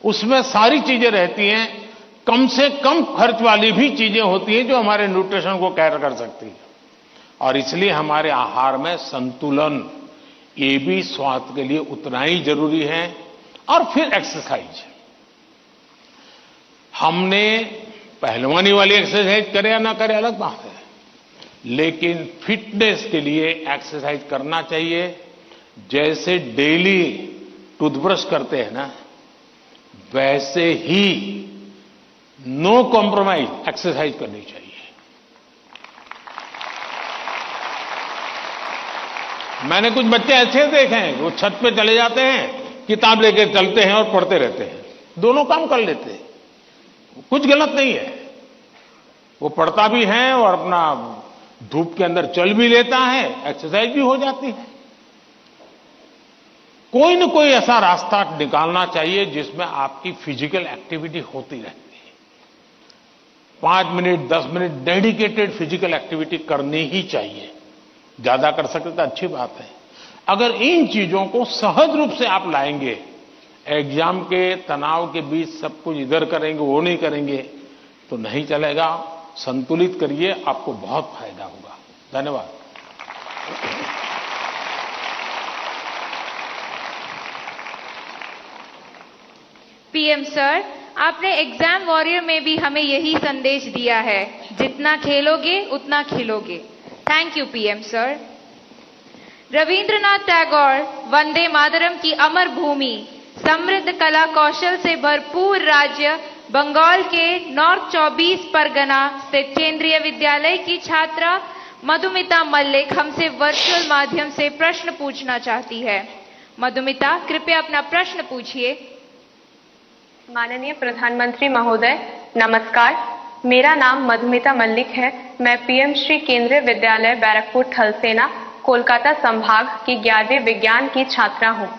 उसमें सारी चीजें रहती हैं। कम से कम खर्च वाली भी चीजें होती हैं जो हमारे न्यूट्रिशन को कैर कर सकती है। और इसलिए हमारे आहार में संतुलन, ये भी स्वास्थ्य के लिए उतना ही जरूरी है। और फिर एक्सरसाइज, हमने पहलवानी वाली एक्सरसाइज करे या ना करे अलग बात है, लेकिन फिटनेस के लिए एक्सरसाइज करना चाहिए। जैसे डेली टूथब्रश करते हैं ना, वैसे ही नो कॉम्प्रोमाइज एक्सरसाइज करनी चाहिए। मैंने कुछ बच्चे ऐसे देखे हैं, वो छत पे चले जाते हैं, किताब लेकर चलते हैं और पढ़ते रहते हैं, दोनों काम कर लेते हैं। कुछ गलत नहीं है, वो पढ़ता भी है और अपना धूप के अंदर चल भी लेता है, एक्सरसाइज भी हो जाती है। कोई न कोई ऐसा रास्ता निकालना चाहिए जिसमें आपकी फिजिकल एक्टिविटी होती रहती है। 5 minute 10 minute dedicated physical activity करनी ही चाहिए। ज्यादा कर सकते तो अच्छी बात है। अगर इन चीजों को सहज रूप से आप लाएंगे, एग्जाम के तनाव के बीच सब कुछ इधर करेंगे वो नहीं करेंगे तो नहीं चलेगा। संतुलित करिए, आपको बहुत फायदा होगा। धन्यवाद। पीएम सर, आपने एग्जाम वॉरियर में भी हमें यही संदेश दिया है, जितना खेलोगे उतना खिलोगे। Thank you PM sir. Rabindranath Tagore Vande Mataram की अमर भूमि, समृद्ध कला कौशल से भरपूर राज्य बंगाल के नॉर्थ 24 परगना स्थित केंद्रीय विद्यालय की छात्रा मधुमिता मल्लिक हमसे वर्चुअल माध्यम से प्रश्न पूछना चाहती है। मधुमिता, कृपया अपना प्रश्न पूछिए। माननीय प्रधानमंत्री महोदय, नमस्कार। मेरा नाम मधुमिता मल्लिक है। मैं पीएम श्री केंद्रीय विद्यालय बैरकपुर थलसेना कोलकाता संभाग की 11वीं विज्ञान की छात्रा हूँ।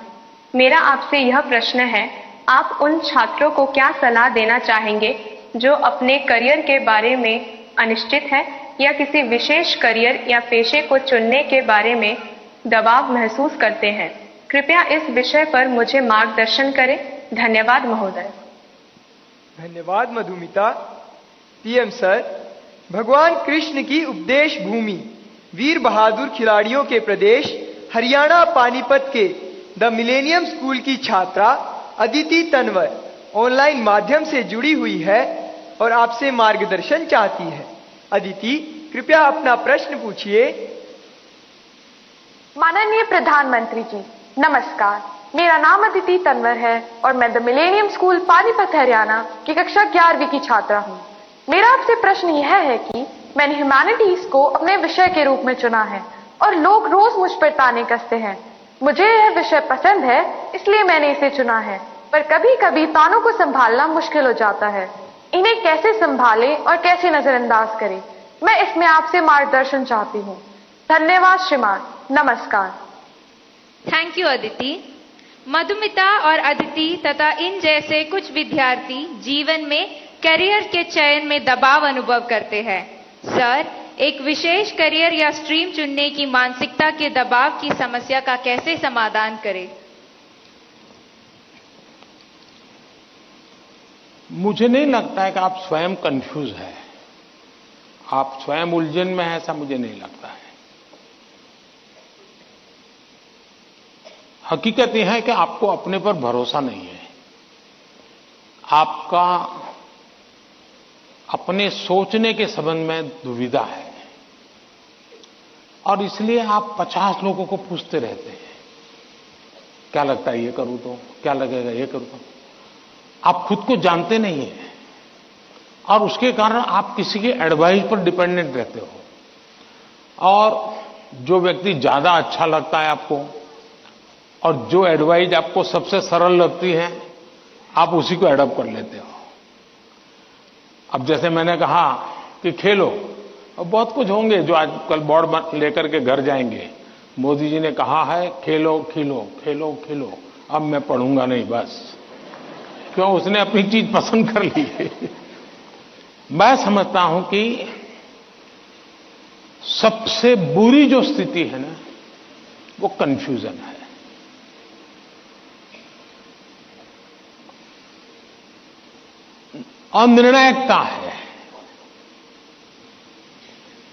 मेरा आपसे यह प्रश्न है, आप उन छात्रों को क्या सलाह देना चाहेंगे जो अपने करियर के बारे में अनिश्चित है या किसी विशेष करियर या पेशे को चुनने के बारे में दबाव महसूस करते हैं? कृपया इस विषय पर मुझे मार्गदर्शन करें। धन्यवाद महोदय। धन्यवाद मधुमिता। पीएम सर, भगवान कृष्ण की उपदेश भूमि, वीर बहादुर खिलाड़ियों के प्रदेश हरियाणा पानीपत के द मिलेनियम स्कूल की छात्रा अदिति तनवर ऑनलाइन माध्यम से जुड़ी हुई है और आपसे मार्गदर्शन चाहती है। अदिति, कृपया अपना प्रश्न पूछिए। माननीय प्रधानमंत्री जी, नमस्कार। मेरा नाम अदिति तनवर है और मैं the millennium school Panipat Haryana की कक्षा 11वीं की छात्रा हूँ। मेरा आपसे प्रश्न यह है कि मैंने ह्यूमैनिटीज को अपने विषय के रूप में चुना है और लोग रोज मुझ पर ताने कसते हैं। मुझे यह विषय पसंद है इसलिए मैंने इसे चुना है, पर कभी कभी तानों को संभालना मुश्किल हो जाता है। इन्हें कैसे संभालें और कैसे नजरअंदाज करें, मैं इसमें आपसे मार्गदर्शन चाहती हूँ। धन्यवाद श्रीमान, नमस्कार। Thank you Aditi. मधुमिता और अदिति तथा इन जैसे कुछ विद्यार्थी जीवन में करियर के चयन में दबाव अनुभव करते हैं। सर, एक विशेष करियर या स्ट्रीम चुनने की मानसिकता के दबाव की समस्या का कैसे समाधान करें? मुझे नहीं लगता है कि आप स्वयं कंफ्यूज हैं, आप स्वयं उलझन में हैं, ऐसा मुझे नहीं लगता है। हकीकत यह है कि आपको अपने पर भरोसा नहीं है, आपका अपने सोचने के संबंध में दुविधा है और इसलिए आप 50 लोगों को पूछते रहते हैं, क्या लगता है ये करूं तो, क्या लगेगा ये करूं तो। आप खुद को जानते नहीं हैं और उसके कारण आप किसी के एडवाइस पर डिपेंडेंट रहते हो और जो व्यक्ति ज्यादा अच्छा लगता है आपको और जो एडवाइस आपको सबसे सरल लगती है आप उसी को एडॉप्ट कर लेते हो। अब जैसे मैंने कहा कि खेलो, अब बहुत कुछ होंगे जो आज कल बोर्ड लेकर के घर जाएंगे, मोदी जी ने कहा है खेलो खिलो खेलो खिलो, अब मैं पढ़ूंगा नहीं, बस क्यों, उसने अपनी चीज पसंद कर ली है। मैं समझता हूं कि सबसे बुरी जो स्थिति है ना वो कंफ्यूजन है। अनिर्णायकता है।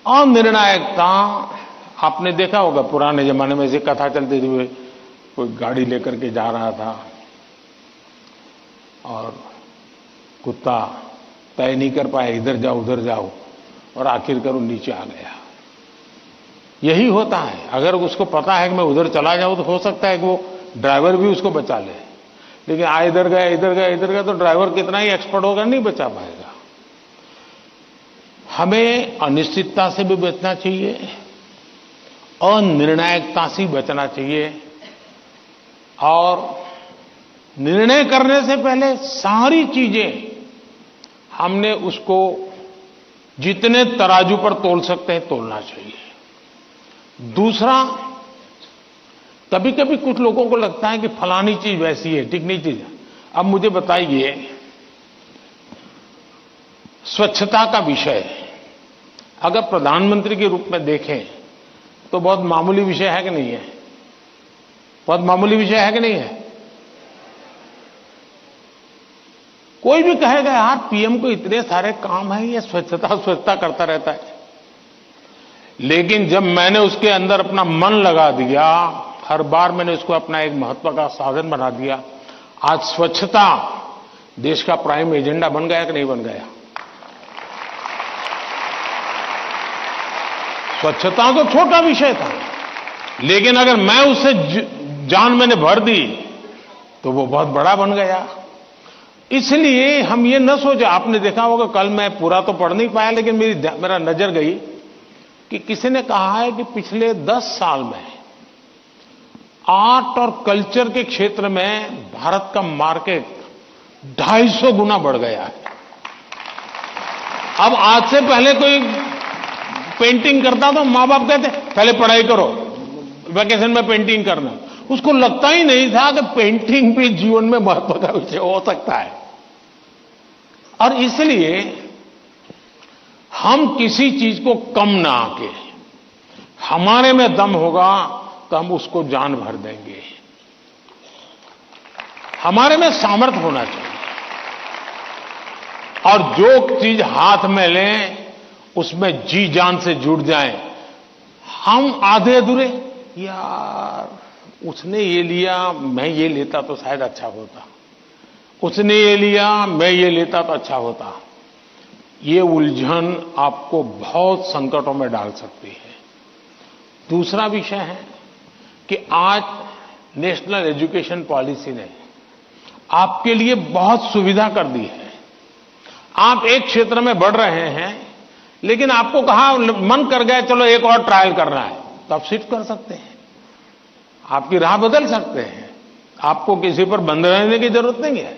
अनिर्णायकता आपने देखा होगा, पुराने जमाने में ऐसी कथा चलती थी, कोई गाड़ी लेकर के जा रहा था और कुत्ता तय नहीं कर पाया, इधर जाओ उधर जाओ, और आखिरकार वो नीचे आ गया। यही होता है, अगर उसको पता है कि मैं उधर चला जाऊं तो हो सकता है कि वो ड्राइवर भी उसको बचा ले, लेकिन इधर गया इधर गया इधर गया तो ड्राइवर कितना ही एक्सपर्ट होगा नहीं बचा पाएगा। हमें अनिश्चितता से भी बचना चाहिए, अनिर्णायकता से बचना चाहिए और निर्णय करने से पहले सारी चीजें हमने उसको जितने तराजू पर तोल सकते हैं तोलना चाहिए। दूसरा, कभी कभी कुछ लोगों को लगता है कि फलानी चीज वैसी है, ठीक नहीं चीज। अब मुझे बताइए, स्वच्छता का विषय अगर प्रधानमंत्री के रूप में देखें तो बहुत मामूली विषय है कि नहीं है? बहुत मामूली विषय है कि नहीं है? कोई भी कहेगा यार पीएम को इतने सारे काम हैं, ये स्वच्छता करता रहता है। लेकिन जब मैंने उसके अंदर अपना मन लगा दिया, हर बार मैंने उसको अपना एक महत्व का साधन बना दिया, आज स्वच्छता देश का प्राइम एजेंडा बन गया कि नहीं बन गया? स्वच्छता तो छोटा विषय था, लेकिन अगर मैं उससे जान मैंने भर दी तो वो बहुत बड़ा बन गया। इसलिए हम ये न सोचे, आपने देखा होगा, कल मैं पूरा तो पढ़ नहीं पाया, लेकिन मेरा नजर गई कि किसी ने कहा है कि पिछले 10 साल में आर्ट और कल्चर के क्षेत्र में भारत का मार्केट 250 गुना बढ़ गया है। अब आज से पहले कोई पेंटिंग करता तो मां बाप कहते पहले पढ़ाई करो, वैकेशन में पेंटिंग करना। उसको लगता ही नहीं था कि पेंटिंग भी जीवन में महत्व का विषय हो सकता है। और इसलिए हम किसी चीज को कम ना आके, हमारे में दम होगा तो हम उसको जान भर देंगे। हमारे में सामर्थ्य होना चाहिए, और जो चीज हाथ में लें उसमें जी जान से जुड़ जाएं। हम आधे अधूरे, यार उसने ये लिया मैं ये लेता तो शायद अच्छा होता, उसने ये लिया मैं ये लेता तो अच्छा होता, ये उलझन आपको बहुत संकटों में डाल सकती है। दूसरा विषय है कि आज नेशनल एजुकेशन पॉलिसी ने आपके लिए बहुत सुविधा कर दी है। आप एक क्षेत्र में बढ़ रहे हैं, लेकिन आपको कहा मन कर गया चलो एक और ट्रायल करना है, तो आप स्विच कर सकते हैं, आपकी राह बदल सकते हैं। आपको किसी पर बंधे रहने की जरूरत नहीं है,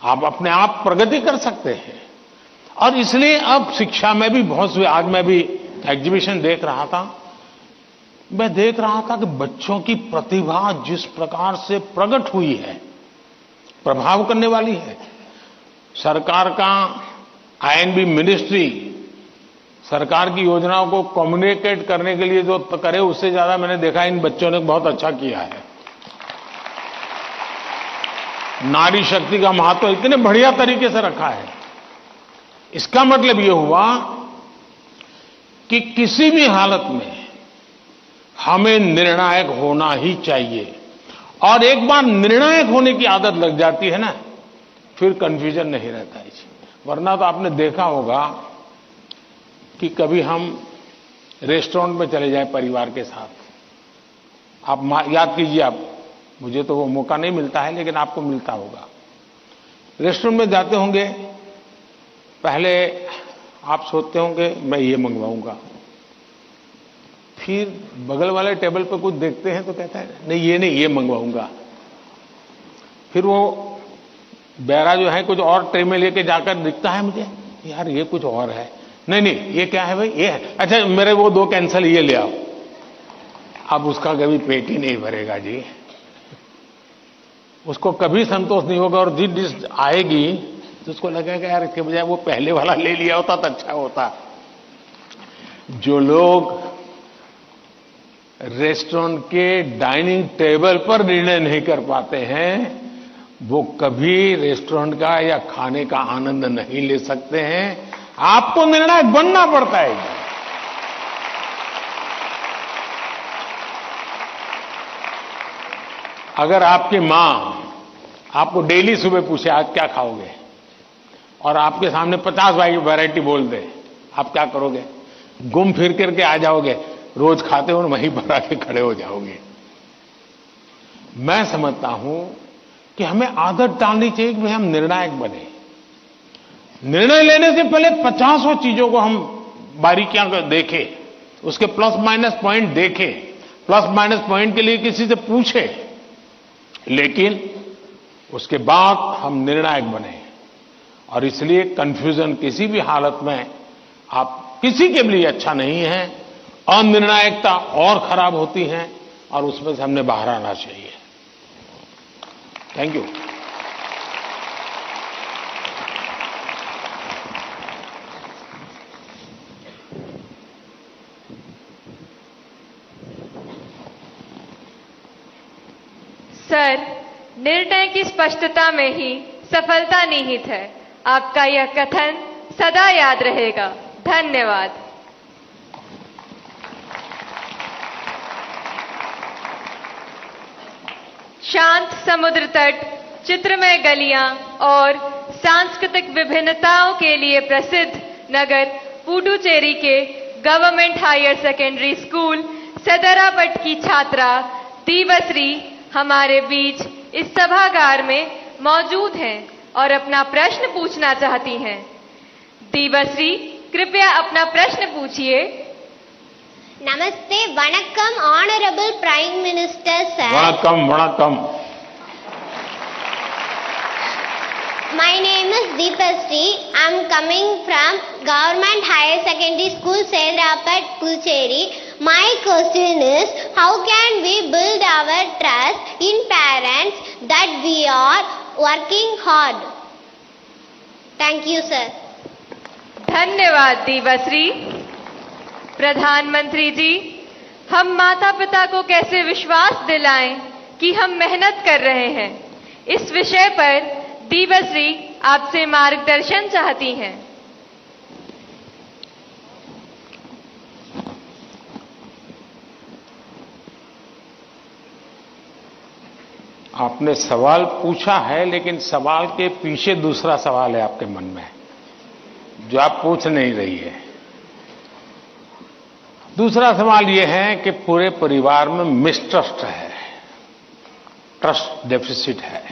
आप अपने आप प्रगति कर सकते हैं। और इसलिए अब शिक्षा में भी बहुत, आज मैं भी एग्जीबिशन देख रहा था, मैं देख रहा था कि बच्चों की प्रतिभा जिस प्रकार से प्रकट हुई है, प्रभाव करने वाली है। सरकार का आईएनबी मिनिस्ट्री सरकार की योजनाओं को कम्युनिकेट करने के लिए जो करे, उससे ज्यादा मैंने देखा इन बच्चों ने बहुत अच्छा किया है। नारी शक्ति का महत्व इतने बढ़िया तरीके से रखा है। इसका मतलब यह हुआ कि किसी भी हालत में हमें निर्णायक होना ही चाहिए, और एक बार निर्णायक होने की आदत लग जाती है ना, फिर कंफ्यूजन नहीं रहता है। वरना तो आपने देखा होगा कि कभी हम रेस्टोरेंट में चले जाएं परिवार के साथ, आप याद कीजिए, आप, मुझे तो वो मौका नहीं मिलता है लेकिन आपको मिलता होगा। रेस्टोरेंट में जाते होंगे, पहले आप सोचते होंगे मैं ये मंगवाऊंगा, फिर बगल वाले टेबल पर कुछ देखते हैं तो कहता है नहीं ये नहीं, ये मंगवाऊंगा। फिर वो बैरा जो है कुछ और ट्रे में लेके जाकर दिखता है मुझे, यार ये कुछ और है, नहीं नहीं ये क्या है भाई, ये है, अच्छा मेरे वो 2 कैंसल, ये ले आओ। अब उसका कभी पेट ही नहीं भरेगा जी, उसको कभी संतोष नहीं होगा, और जिस डिश आएगी तो उसको लगेगा यार इसके बजाय वो पहले वाला ले लिया होता तो अच्छा होता। जो लोग रेस्टोरेंट के डाइनिंग टेबल पर निर्णय नहीं कर पाते हैं, वो कभी रेस्टोरेंट का या खाने का आनंद नहीं ले सकते हैं। आपको निर्णायक बनना पड़ता है। अगर आपकी मां आपको डेली सुबह पूछे आज क्या खाओगे, और आपके सामने 50 वैरायटी बोल दे, आप क्या करोगे? घूम फिर करके आ जाओगे, रोज खाते हो वहीं पर आके खड़े हो जाओगे। मैं समझता हूं कि हमें आदत डालनी चाहिए कि हम निर्णायक बने। निर्णय लेने से पहले 50 चीजों को हम बारीकियां देखें, उसके प्लस माइनस पॉइंट देखें, प्लस माइनस पॉइंट के लिए किसी से पूछे, लेकिन उसके बाद हम निर्णायक बने। और इसलिए कंफ्यूजन किसी भी हालत में आप किसी के लिए अच्छा नहीं है। अनिर्णायकता और खराब होती है, और उसमें से हमने बाहर आना चाहिए। Thank you. सर, निर्णय की स्पष्टता में ही सफलता निहित है। आपका यह कथन सदा याद रहेगा। धन्यवाद। शांत समुद्र तट, चित्रमय गलियां और सांस्कृतिक विभिन्नताओं के लिए प्रसिद्ध नगर पुडुचेरी के गवर्नमेंट हायर सेकेंडरी स्कूल सदरापट की छात्रा दीवश्री हमारे बीच इस सभागार में मौजूद हैं और अपना प्रश्न पूछना चाहती हैं। दीवश्री, कृपया अपना प्रश्न पूछिए। नमस्ते, वणक्कम ऑनरेबल प्राइम मिनिस्टर सर। वणक्कम वणक्कम। My name is Deepasri. I am coming from Government Higher Secondary School, Sedrapat, Puducherry. My question is, how can we build our trust in parents that we are working hard? Thank you, sir. धन्यवाद दीवश्री। प्रधानमंत्री जी, हम माता पिता को कैसे विश्वास दिलाएं कि हम मेहनत कर रहे हैं, इस विषय पर दीवश्री आपसे मार्गदर्शन चाहती हैं। आपने सवाल पूछा है, लेकिन सवाल के पीछे दूसरा सवाल है आपके मन में, जो आप पूछ नहीं रही है। दूसरा सवाल यह है कि पूरे परिवार में मिसट्रस्ट है, ट्रस्ट डेफिसिट है,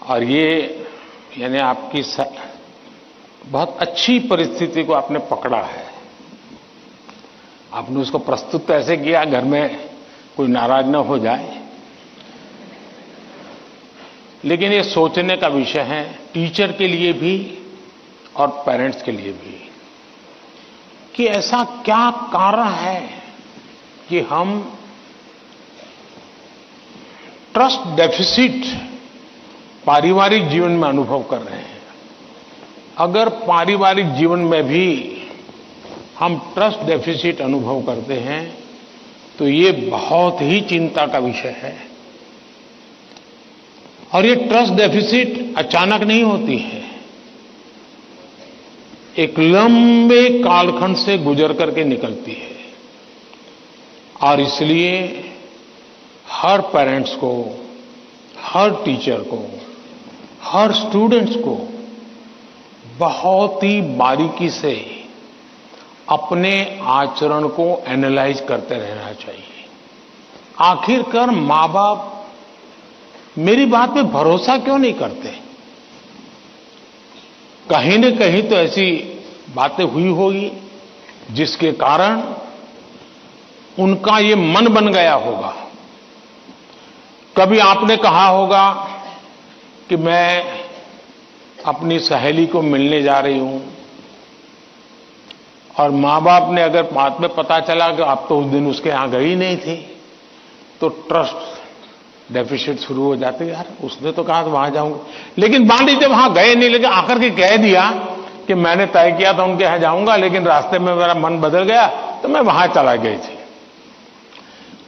और ये यानी आपकी बहुत अच्छी परिस्थिति को आपने पकड़ा है। आपने उसको प्रस्तुत ऐसे किया घर में कोई नाराज न हो जाए, लेकिन ये सोचने का विषय है टीचर के लिए भी और पेरेंट्स के लिए भी, कि ऐसा क्या कारण है कि हम ट्रस्ट डेफिसिट पारिवारिक जीवन में अनुभव कर रहे हैं। अगर पारिवारिक जीवन में भी हम ट्रस्ट डेफिसिट अनुभव करते हैं तो ये बहुत ही चिंता का विषय है। और ये ट्रस्ट डेफिसिट अचानक नहीं होती है, एक लंबे कालखंड से गुजर करके निकलती है। और इसलिए हर पेरेंट्स को, हर टीचर को, हर स्टूडेंट्स को बहुत ही बारीकी से अपने आचरण को एनालाइज करते रहना चाहिए। आखिरकार माँ बाप मेरी बात पे भरोसा क्यों नहीं करते? कहीं न कहीं तो ऐसी बातें हुई होगी जिसके कारण उनका ये मन बन गया होगा। कभी आपने कहा होगा कि मैं अपनी सहेली को मिलने जा रही हूं, और माँ बाप ने अगर बाद में पता चला कि आप तो उस दिन उसके यहां गई नहीं थी, तो ट्रस्ट डेफिसिट शुरू हो जाते। यार उसने तो कहा था वहां जाऊंगा, लेकिन मान लीजिए वहां गए नहीं, लेकिन आकर के कह दिया कि मैंने तय किया था उनके यहां जाऊंगा, लेकिन रास्ते में मेरा मन बदल गया तो मैं वहां चला गई थी।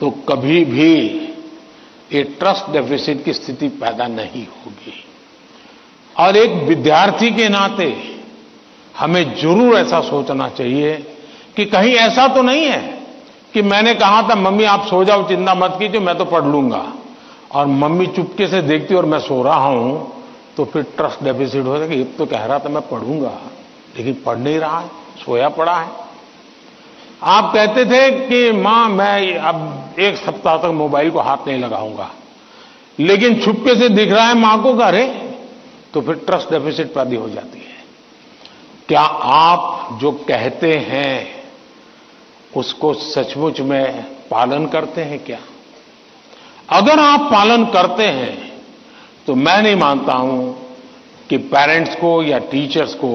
तो कभी भी ये ट्रस्ट डेफिसिट की स्थिति पैदा नहीं होगी। और एक विद्यार्थी के नाते हमें जरूर ऐसा सोचना चाहिए कि कहीं ऐसा तो नहीं है कि मैंने कहा था मम्मी आप सो जाओ, चिंता मत कीजिए, मैं तो पढ़ लूंगा, और मम्मी चुपके से देखती और मैं सो रहा हूं, तो फिर ट्रस्ट डेफिसिट हो जाएगा। ये तो कह रहा था मैं पढ़ूंगा, लेकिन पढ़ नहीं रहा है, सोया पड़ा है। आप कहते थे कि मां मैं अब एक सप्ताह तक मोबाइल को हाथ नहीं लगाऊंगा, लेकिन छुपके से दिख रहा है मां को घरे, तो फिर ट्रस्ट डेफिसिट पैदा हो जाती है। क्या आप जो कहते हैं उसको सचमुच में पालन करते हैं क्या? अगर आप पालन करते हैं तो मैं नहीं मानता हूं कि पेरेंट्स को या टीचर्स को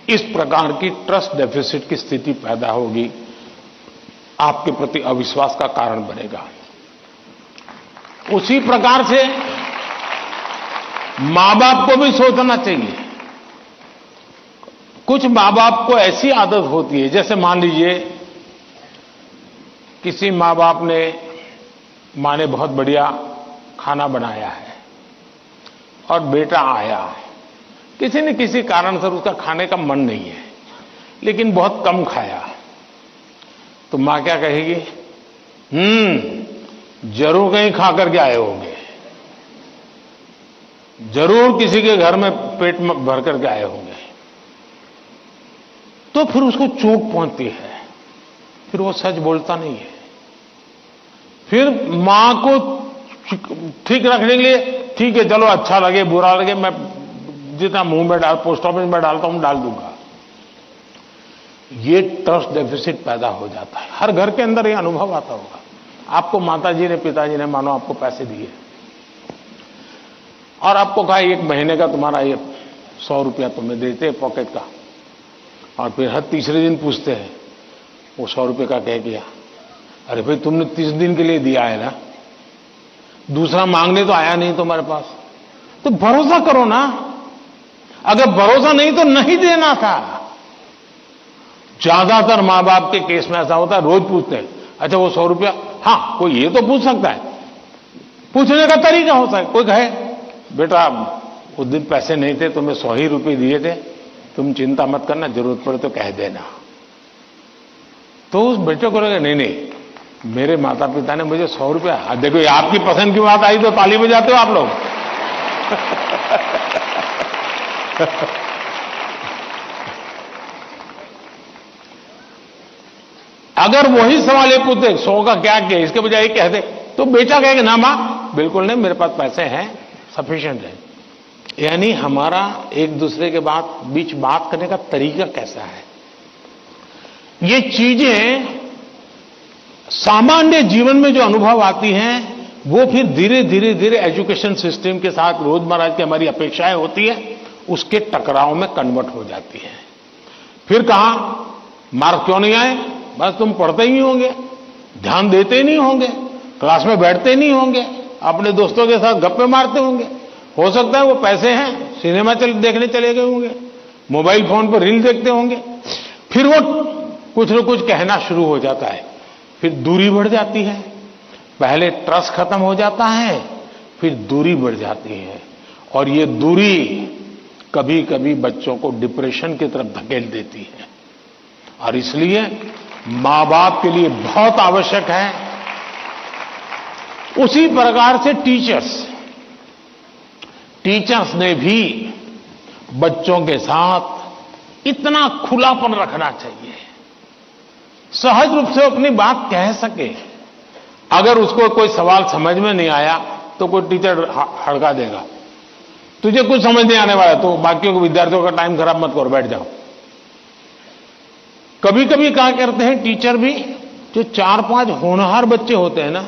इस प्रकार की ट्रस्ट डेफिसिट की स्थिति पैदा होगी, आपके प्रति अविश्वास का कारण बनेगा। उसी प्रकार से मां बाप को भी सोचना चाहिए। कुछ मां बाप को ऐसी आदत होती है, जैसे मान लीजिए किसी मां बाप ने माँ ने बहुत बढ़िया खाना बनाया है और बेटा आया है, किसी न किसी कारण से उसका खाने का मन नहीं है, लेकिन बहुत कम खाया, तो माँ क्या कहेगी? जरूर कहीं खा करके आए होंगे, जरूर किसी के घर में पेट में भर करके आए होंगे। तो फिर उसको चोट पहुंचती है, फिर वो सच बोलता नहीं है। फिर मां को ठीक रखने के लिए, ठीक है चलो अच्छा लगे बुरा लगे, मैं जितना मुंह में पोस्ट ऑफिस में डालता हूं डाल दूंगा। ये ट्रस्ट डेफिसिट पैदा हो जाता है। हर घर के अंदर ये अनुभव आता होगा। आपको माताजी ने पिताजी ने मानो आपको पैसे दिए और आपको कहा 1 महीने का तुम्हारा ये 100 रुपया तुम्हें देते पॉकेट का, और फिर हर तीसरे दिन पूछते हैं वो 100 रुपये का क्या किया? अरे भाई तुमने 30 दिन के लिए दिया है ना, दूसरा मांगने तो आया नहीं तुम्हारे पास, तो भरोसा करो ना। अगर भरोसा नहीं तो नहीं देना था। ज्यादातर मां बाप के केस में ऐसा होता है, रोज पूछते हैं अच्छा वो 100 रुपया, हाँ कोई ये तो पूछ सकता है, पूछने का तरीका होता है। कोई कहे बेटा उस दिन पैसे नहीं थे, तुम्हें 100 ही रुपये दिए थे, तुम चिंता मत करना, जरूरत पड़े तो कह देना। तो उस बेटे को लगे नहीं मेरे माता पिता ने मुझे 100 रुपया, देखो ये आपकी पसंद की बात आई तो ताली बजाते हो आप लोग। अगर वही सवाल ये पूछते 100 का क्या किया, इसके बजाय कह दे, तो बेटा कहेगा ना मां बिल्कुल नहीं, मेरे पास पैसे हैं, सफिशिएंट है। यानी हमारा एक दूसरे के बीच बात करने का तरीका कैसा है, ये चीजें सामान्य जीवन में जो अनुभव आती हैं वो फिर धीरे धीरे धीरे एजुकेशन सिस्टम के साथ रोजमर्रा की हमारी अपेक्षाएं होती है, उसके टकराव में कन्वर्ट हो जाती है। फिर कहा मार्क क्यों नहीं आए? बस तुम पढ़ते ही नहीं होंगे, ध्यान देते ही नहीं होंगे, क्लास में बैठते नहीं होंगे, अपने दोस्तों के साथ गप्पे मारते होंगे, हो सकता है वो पैसे हैं सिनेमा देखने चले गए होंगे, मोबाइल फोन पर रील देखते होंगे। फिर वो कुछ न कुछ कहना शुरू हो जाता है, फिर दूरी बढ़ जाती है। पहले ट्रस्ट खत्म हो जाता है, फिर दूरी बढ़ जाती है, और ये दूरी कभी कभी बच्चों को डिप्रेशन की तरफ धकेल देती है। और इसलिए मां बाप के लिए बहुत आवश्यक है, उसी प्रकार से टीचर्स ने भी बच्चों के साथ इतना खुलापन रखना चाहिए, सहज रूप से अपनी बात कह सके। अगर उसको कोई सवाल समझ में नहीं आया तो कोई टीचर हड़का देगा, तुझे कुछ समझ नहीं आने वाला तो बाकियों को विद्यार्थियों का टाइम खराब मत करो, बैठ जाओ। कभी कभी क्या करते हैं टीचर भी, जो 4-5 होनहार बच्चे होते हैं ना,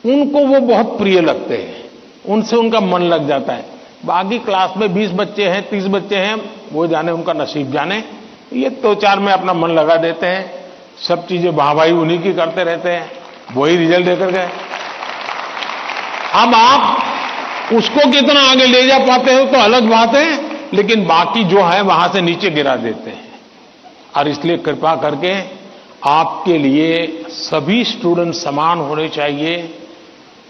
उनको वो बहुत प्रिय लगते हैं, उनसे उनका मन लग जाता है। बाकी क्लास में 20 बच्चे हैं 30 बच्चे हैं, वो जाने उनका नसीब जाने, ये 2-4 में अपना मन लगा देते हैं, सब चीजें वाहवाही उन्हीं की करते रहते हैं, वही रिजल्ट देकर गए। अब आप उसको कितना आगे ले जा पाते हो तो अलग बात है, लेकिन बाकी जो है वहां से नीचे गिरा देते हैं। और इसलिए कृपा करके आपके लिए सभी स्टूडेंट समान होने चाहिए,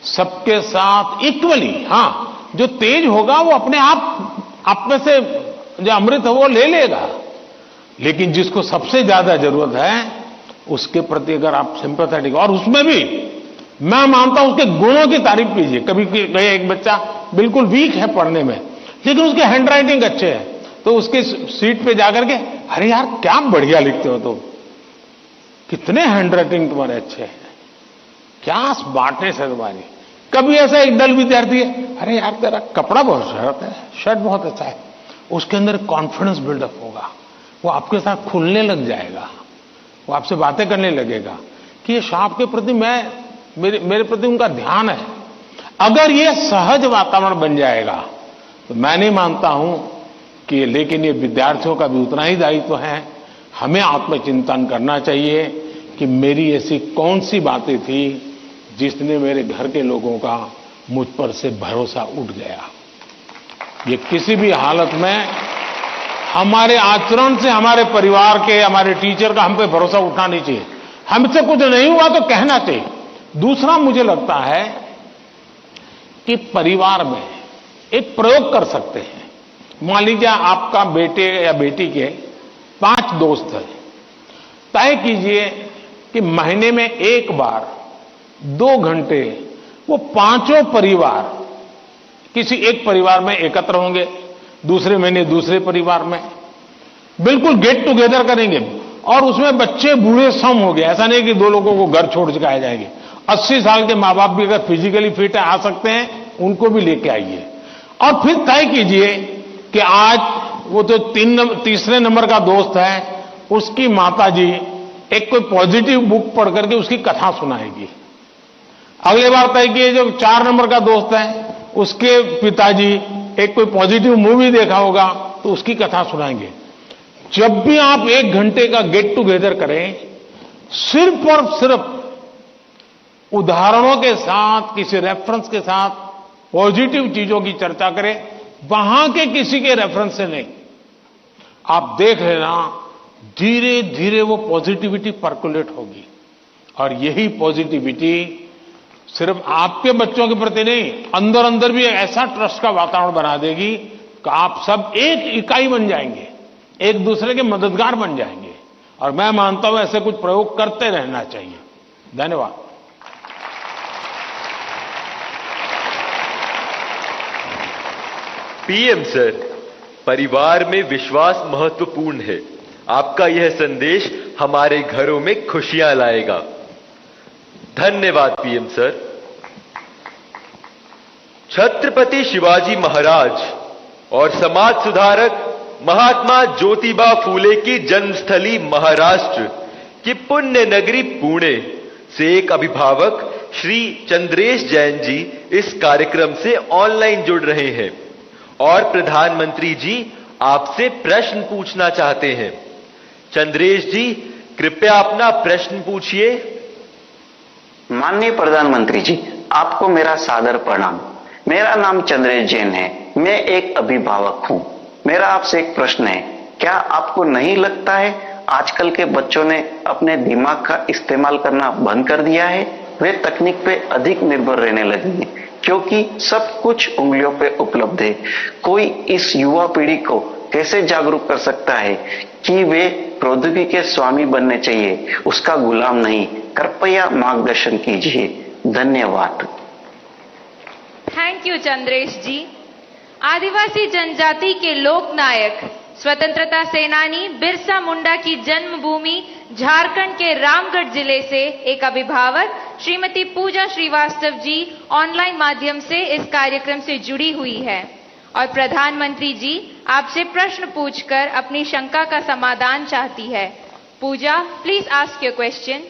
सबके साथ इक्वली। हाँ, जो तेज होगा वो अपने आप में से जो अमृत है वो ले लेगा, लेकिन जिसको सबसे ज्यादा जरूरत है उसके प्रति अगर आप सिंपैथेटिक, और उसमें भी मैं मानता हूं उसके गुणों की तारीफ कीजिए। कभी एक बच्चा बिल्कुल वीक है पढ़ने में, लेकिन उसके हैंड राइटिंग अच्छे है, तो उसके सीट पे जाकर के अरे यार क्या बढ़िया लिखते हो तुम, कितने हैंड राइटिंग तुम्हारे अच्छे हैं, क्या स्मार्टनेस है तुम्हारी। कभी ऐसा एक डल विद्यार्थी है, अरे यार तेरा कपड़ा बहुत शर्ट बहुत अच्छा है, उसके अंदर कॉन्फिडेंस बिल्डअप होगा, वो आपके साथ खुलने लग जाएगा, वो आपसे बातें करने लगेगा कि ये साहब के प्रति मेरे प्रति उनका ध्यान है। अगर ये सहज वातावरण बन जाएगा तो मैं नहीं मानता हूं कि, लेकिन ये विद्यार्थियों का भी उतना ही दायित्व है, हमें आत्मचिंतन करना चाहिए कि मेरी ऐसी कौन सी बातें थी जिसने मेरे घर के लोगों का मुझ पर से भरोसा उठ गया। ये किसी भी हालत में हमारे आचरण से हमारे परिवार के, हमारे टीचर का हम पे भरोसा उठना नहीं चाहिए। हमसे कुछ नहीं हुआ तो कहना चाहिए, दूसरा मुझे लगता है कि परिवार में एक प्रयोग कर सकते हैं। मान लीजिए आपका बेटे या बेटी के 5 दोस्त हैं, तय कीजिए कि महीने में एक बार 2 घंटे वो 5 परिवार किसी एक परिवार में एकत्र होंगे, दूसरे महीने दूसरे परिवार में बिल्कुल गेट टुगेदर करेंगे, और उसमें बच्चे बूढ़े सम हो गए। ऐसा नहीं कि 2 लोगों को घर छोड़ के आ जाएंगे। 80 साल के मां बाप भी अगर फिजिकली फिट आ सकते हैं, उनको भी लेके आइए, और फिर तय कीजिए कि आज वो तो तीसरे नंबर का दोस्त है, उसकी माताजी एक कोई पॉजिटिव बुक पढ़ करके उसकी कथा सुनाएगी। अगले बार तय किए जो 4 नंबर का दोस्त है, उसके पिताजी एक कोई पॉजिटिव मूवी देखा होगा तो उसकी कथा सुनाएंगे। जब भी आप 1 घंटे का गेट टुगेदर करें, सिर्फ और सिर्फ उदाहरणों के साथ, किसी रेफरेंस के साथ पॉजिटिव चीजों की चर्चा करें, वहां के किसी के रेफरेंस से नहीं। आप देख लेना, धीरे धीरे वो पॉजिटिविटी पर्कुलेट होगी, और यही पॉजिटिविटी सिर्फ आपके बच्चों के प्रति नहीं, अंदर अंदर भी ऐसा ट्रस्ट का वातावरण बना देगी कि आप सब एक इकाई बन जाएंगे, एक दूसरे के मददगार बन जाएंगे। और मैं मानता हूं ऐसे कुछ प्रयोग करते रहना चाहिए। धन्यवाद। पीएम सर, परिवार में विश्वास महत्वपूर्ण है। आपका यह संदेश हमारे घरों में खुशियां लाएगा। धन्यवाद पीएम सर। छत्रपति शिवाजी महाराज और समाज सुधारक महात्मा ज्योतिबा फूले की जन्मस्थली महाराष्ट्र की पुण्य नगरी पुणे से एक अभिभावक श्री चंद्रेश जैन जी इस कार्यक्रम से ऑनलाइन जुड़ रहे हैं और प्रधानमंत्री जी आपसे प्रश्न पूछना चाहते हैं। चंद्रेश जी, कृपया अपना प्रश्न पूछिए। माननीय प्रधानमंत्री जी, आपको मेरा सादर प्रणाम। मेरा नाम चंद्रेश जैन है, मैं एक अभिभावक हूं। मेरा आपसे एक प्रश्न है, क्या आपको नहीं लगता है आजकल के बच्चों ने अपने दिमाग का इस्तेमाल करना बंद कर दिया है? वे तकनीक पे अधिक निर्भर रहने लगे हैं, क्योंकि सब कुछ उंगलियों पे उपलब्ध है। कोई इस युवा पीढ़ी को कैसे जागरूक कर सकता है कि वे प्रौद्योगिकी के स्वामी बनने चाहिए, उसका गुलाम नहीं? कृपया मार्गदर्शन कीजिए। धन्यवाद। थैंक यू चंद्रेश जी। आदिवासी जनजाति के लोक नायक, स्वतंत्रता सेनानी बिरसा मुंडा की जन्मभूमि झारखंड के रामगढ़ जिले से एक अभिभावक श्रीमती पूजा श्रीवास्तव जी ऑनलाइन माध्यम से इस कार्यक्रम से जुड़ी हुई है और प्रधानमंत्री जी आपसे प्रश्न पूछकर अपनी शंका का समाधान चाहती है। Puja, please ask your question.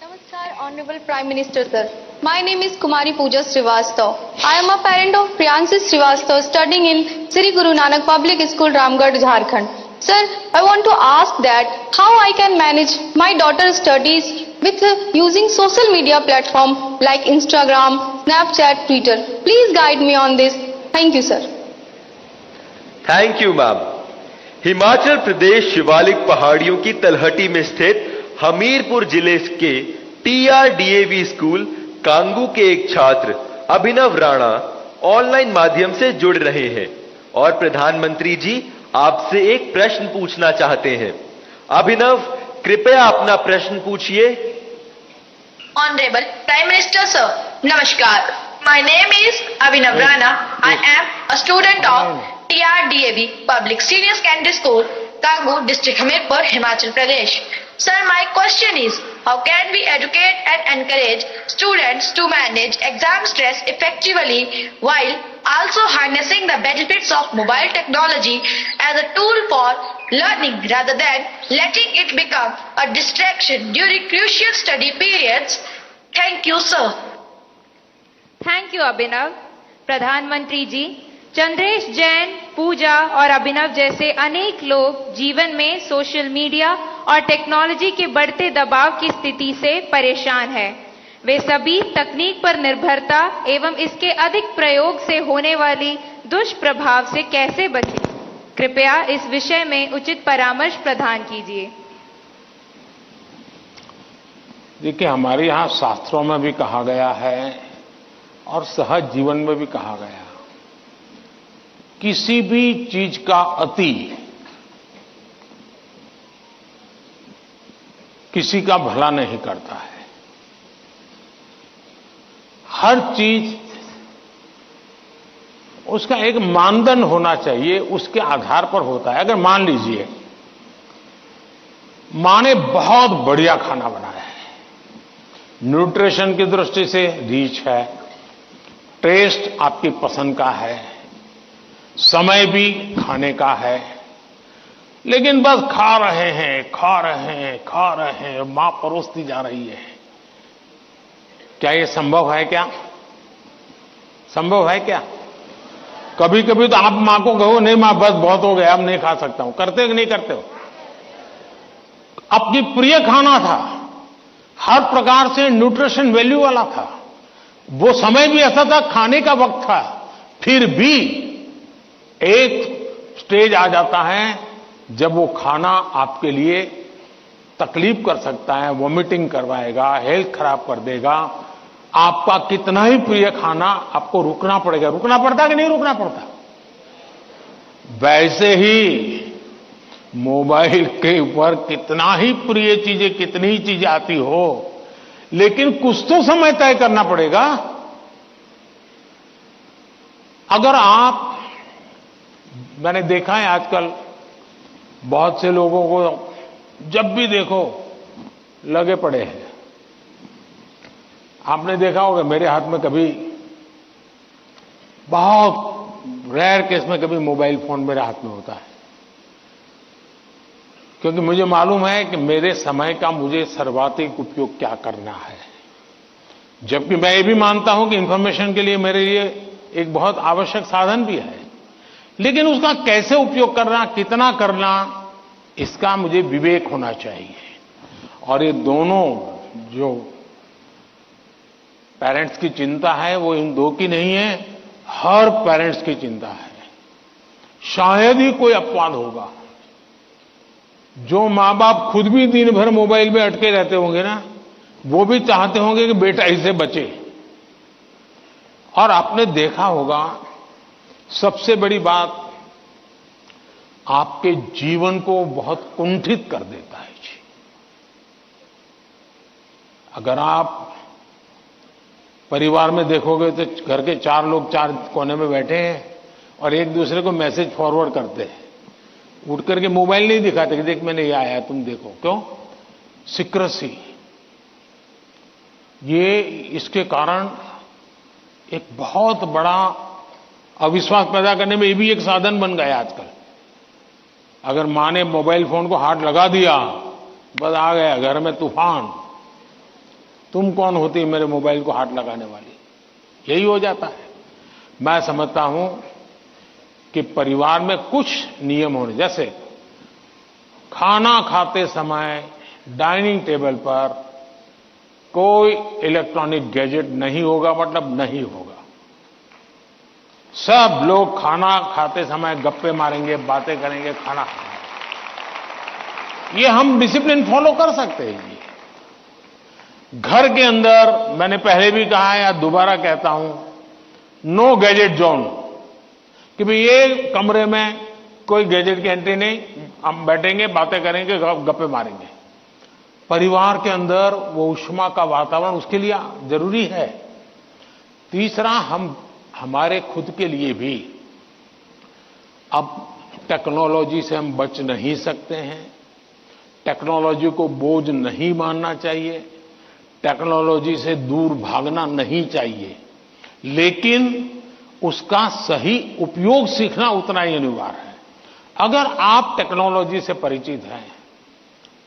Namaskar, Honorable Prime Minister Sir. My name is Kumari Pooja Srivastav. I am a parent of Priyanshi Srivastav studying in Sri Guru Nanak Public School, Ramgarh, Jharkhand. Sir, I want to ask that how I can manage my daughter's studies with using social media platform like Instagram, Snapchat, Twitter. Please guide me on this. Thank you, sir. Thank you ma'am. Himachal Pradesh Shivalik पहाड़ियों की तलहटी में स्थित हमीरपुर जिले के TRDAV school Kangu के एक छात्र अभिनव राणा ऑनलाइन माध्यम से जुड़ रहे हैं और प्रधानमंत्री जी आपसे एक प्रश्न पूछना चाहते हैं। अभिनव, कृपया अपना प्रश्न पूछिए। Honorable Prime Minister Sir, Namaskar. My name is Abhinav Rana. I am a student of TRDAV Public Senior Secondary School, Kangu District, Hamirpur, Himachal Pradesh. Sir, my question is, how can we educate and encourage students to manage exam stress effectively while also harnessing the benefits of mobile technology as a tool for learning rather than letting it become a distraction during crucial study periods? Thank you, sir. Thank you Abhinav. प्रधानमंत्री जी, चंद्रेश जैन, पूजा और अभिनव जैसे अनेक लोग जीवन में social media और technology के बढ़ते दबाव की स्थिति से परेशान हैं। वे सभी तकनीक पर निर्भरता एवं इसके अधिक प्रयोग से होने वाली दुष्प्रभाव से कैसे बचें? कृपया इस विषय में उचित परामर्श प्रदान कीजिए। देखिए, हमारे यहाँ शास्त्रों में भी कहा गया है और सहज जीवन में भी कहा गया, किसी भी चीज का अति किसी का भला नहीं करता है। हर चीज उसका एक मानदंड होना चाहिए, उसके आधार पर होता है। अगर मान लीजिए मां ने बहुत बढ़िया खाना बनाया है, न्यूट्रिशन की दृष्टि से रिच है, टेस्ट आपकी पसंद का है, समय भी खाने का है, लेकिन बस खा रहे हैं, मां परोसती जा रही है। क्या ये संभव है? क्या संभव है? क्या कभी कभी तो आप मां को कहो, नहीं मां बस बहुत हो गया, अब नहीं खा सकता हूं, करते हो कि नहीं करते हो? अपनी प्रिय खाना था, हर प्रकार से न्यूट्रिशन वैल्यू वाला था, वो समय भी ऐसा था, खाने का वक्त था, फिर भी एक स्टेज आ जाता है जब वो खाना आपके लिए तकलीफ कर सकता है, वॉमिटिंग करवाएगा, हेल्थ खराब कर देगा। आपका कितना ही प्रिय खाना आपको रुकना पड़ेगा। रुकना पड़ता कि नहीं रुकना पड़ता? वैसे ही मोबाइल के ऊपर कितना ही प्रिय चीजें, कितनी ही चीजें आती हो, लेकिन कुछ तो समय तय करना पड़ेगा। अगर आप, मैंने देखा है आजकल बहुत से लोगों को जब भी देखो लगे पड़े हैं। आपने देखा होगा, मेरे हाथ में कभी, बहुत रेयर केस में कभी मोबाइल फोन मेरे हाथ में होता है, क्योंकि मुझे मालूम है कि मेरे समय का मुझे सर्वाधिक उपयोग क्या करना है। जबकि मैं ये भी मानता हूं कि इंफॉर्मेशन के लिए मेरे लिए एक बहुत आवश्यक साधन भी है, लेकिन उसका कैसे उपयोग करना, कितना करना, इसका मुझे विवेक होना चाहिए। और ये दोनों जो पेरेंट्स की चिंता है, वो इन दो की नहीं है, हर पेरेंट्स की चिंता है। शायद ही कोई अपवाद होगा। जो मां बाप खुद भी दिन भर मोबाइल में अटके रहते होंगे ना, वो भी चाहते होंगे कि बेटा इससे बचे। और आपने देखा होगा, सबसे बड़ी बात, आपके जीवन को बहुत कुंठित कर देता है जी। अगर आप परिवार में देखोगे तो घर के 4 लोग 4 कोने में बैठे हैं और एक दूसरे को मैसेज फॉरवर्ड करते हैं, उठ करके मोबाइल नहीं दिखाते कि देख मैंने ये आया तुम देखो। क्यों? सीक्रेसी। ये इसके कारण एक बहुत बड़ा अविश्वास पैदा करने में ये भी एक साधन बन गया आजकल। अगर मां ने मोबाइल फोन को हाथ लगा दिया, बस आ गया घर में तूफान। तुम कौन होती है मेरे मोबाइल को हाथ लगाने वाली? यही हो जाता है। मैं समझता हूं कि परिवार में कुछ नियम होने, जैसे खाना खाते समय डाइनिंग टेबल पर कोई इलेक्ट्रॉनिक गैजेट नहीं होगा, मतलब नहीं होगा। सब लोग खाना खाते समय गप्पे मारेंगे, बातें करेंगे, खाना खाएंगे। ये हम डिसिप्लिन फॉलो कर सकते हैं। घर के अंदर, मैंने पहले भी कहा है या दोबारा कहता हूं, नो गैजेट जोन, कि भाई ये कमरे में कोई गैजेट की एंट्री नहीं, हम बैठेंगे, बातें करेंगे, गप्पे मारेंगे। परिवार के अंदर वो ऊष्मा का वातावरण उसके लिए जरूरी है। तीसरा, हम हमारे खुद के लिए भी अब टेक्नोलॉजी से हम बच नहीं सकते हैं। टेक्नोलॉजी को बोझ नहीं मानना चाहिए, टेक्नोलॉजी से दूर भागना नहीं चाहिए, लेकिन उसका सही उपयोग सीखना उतना ही अनिवार्य है। अगर आप टेक्नोलॉजी से परिचित हैं,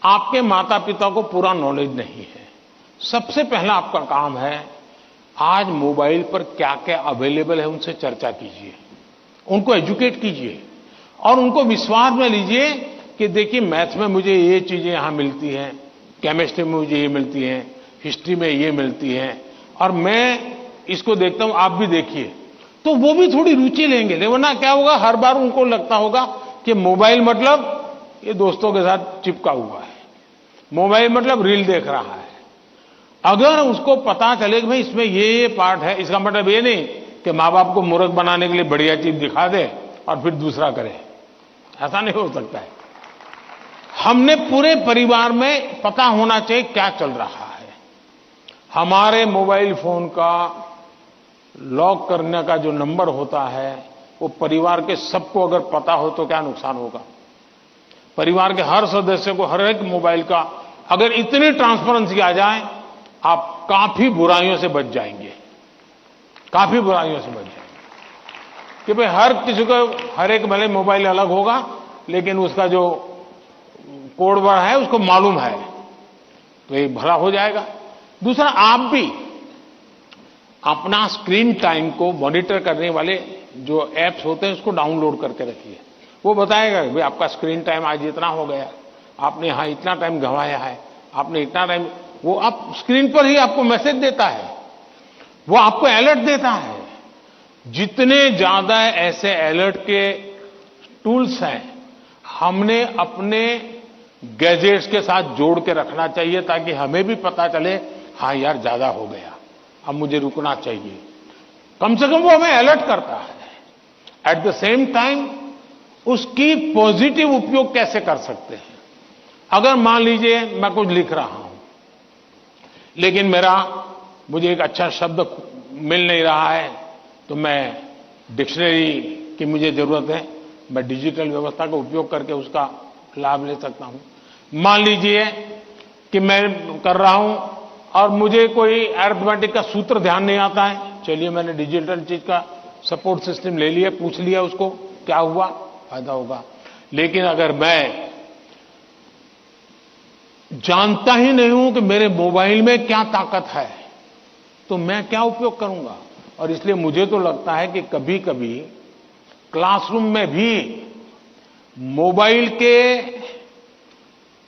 आपके माता पिता को पूरा नॉलेज नहीं है, सबसे पहला आपका काम है, आज मोबाइल पर क्या क्या अवेलेबल है उनसे चर्चा कीजिए, उनको एजुकेट कीजिए और उनको विश्वास में लीजिए कि देखिए मैथ्स में मुझे ये चीजें यहां मिलती हैं, केमिस्ट्री में मुझे ये मिलती हैं, हिस्ट्री में ये मिलती हैं, और मैं इसको देखता हूं, आप भी देखिए। तो वो भी थोड़ी रुचि लेंगे। वरना क्या होगा, हर बार उनको लगता होगा कि मोबाइल मतलब ये दोस्तों के साथ चिपका हुआ है, मोबाइल मतलब रील देख रहा है, अगर उसको पता चले कि भाई इसमें ये पार्ट है, इसका मतलब ये नहीं कि माँ बाप को मूर्ख बनाने के लिए बढ़िया चीज दिखा दे और फिर दूसरा करे, ऐसा नहीं हो सकता है। हमने पूरे परिवार में पता होना चाहिए क्या चल रहा है। हमारे मोबाइल फोन का लॉक करने का जो नंबर होता है वो परिवार के सबको अगर पता हो तो क्या नुकसान होगा। परिवार के हर सदस्य को हर एक मोबाइल का अगर इतनी ट्रांसपेरेंसी आ जाए, आप काफी बुराइयों से बच जाएंगे, काफी बुराइयों से बच जाएंगे। कि भाई हर किसी को हर एक भले मोबाइल अलग होगा लेकिन उसका जो कोड वर्ड है उसको मालूम है, तो ये भला हो जाएगा। दूसरा, आप भी अपना स्क्रीन टाइम को मॉनिटर करने वाले जो एप्स होते हैं उसको डाउनलोड करके रखिए। वो बताएगा कि भाई आपका स्क्रीन टाइम आज इतना हो गया, आपने यहां इतना टाइम गंवाया है, आपने इतना टाइम, वो आप स्क्रीन पर ही आपको मैसेज देता है, वो आपको अलर्ट देता है। जितने ज्यादा ऐसे अलर्ट के टूल्स हैं हमने अपने गैजेट्स के साथ जोड़ के रखना चाहिए ताकि हमें भी पता चले, हाँ यार ज्यादा हो गया, अब मुझे रुकना चाहिए। कम से कम वो हमें अलर्ट करता है। एट द सेम टाइम उसकी पॉजिटिव उपयोग कैसे कर सकते हैं। अगर मान लीजिए मैं कुछ लिख रहा हूं लेकिन मुझे एक अच्छा शब्द मिल नहीं रहा है, तो मैं डिक्शनरी की मुझे जरूरत है, मैं डिजिटल व्यवस्था का उपयोग करके उसका लाभ ले सकता हूं। मान लीजिए कि मैं कर रहा हूं और मुझे कोई अरिथमेटिक का सूत्र ध्यान नहीं आता है, चलिए मैंने डिजिटल चीज का सपोर्ट सिस्टम ले लिया, पूछ लिया उसको, क्या हुआ, फायदा होगा। लेकिन अगर मैं जानता ही नहीं हूं कि मेरे मोबाइल में क्या ताकत है तो मैं क्या उपयोग करूंगा। और इसलिए मुझे तो लगता है कि कभी कभी क्लासरूम में भी मोबाइल के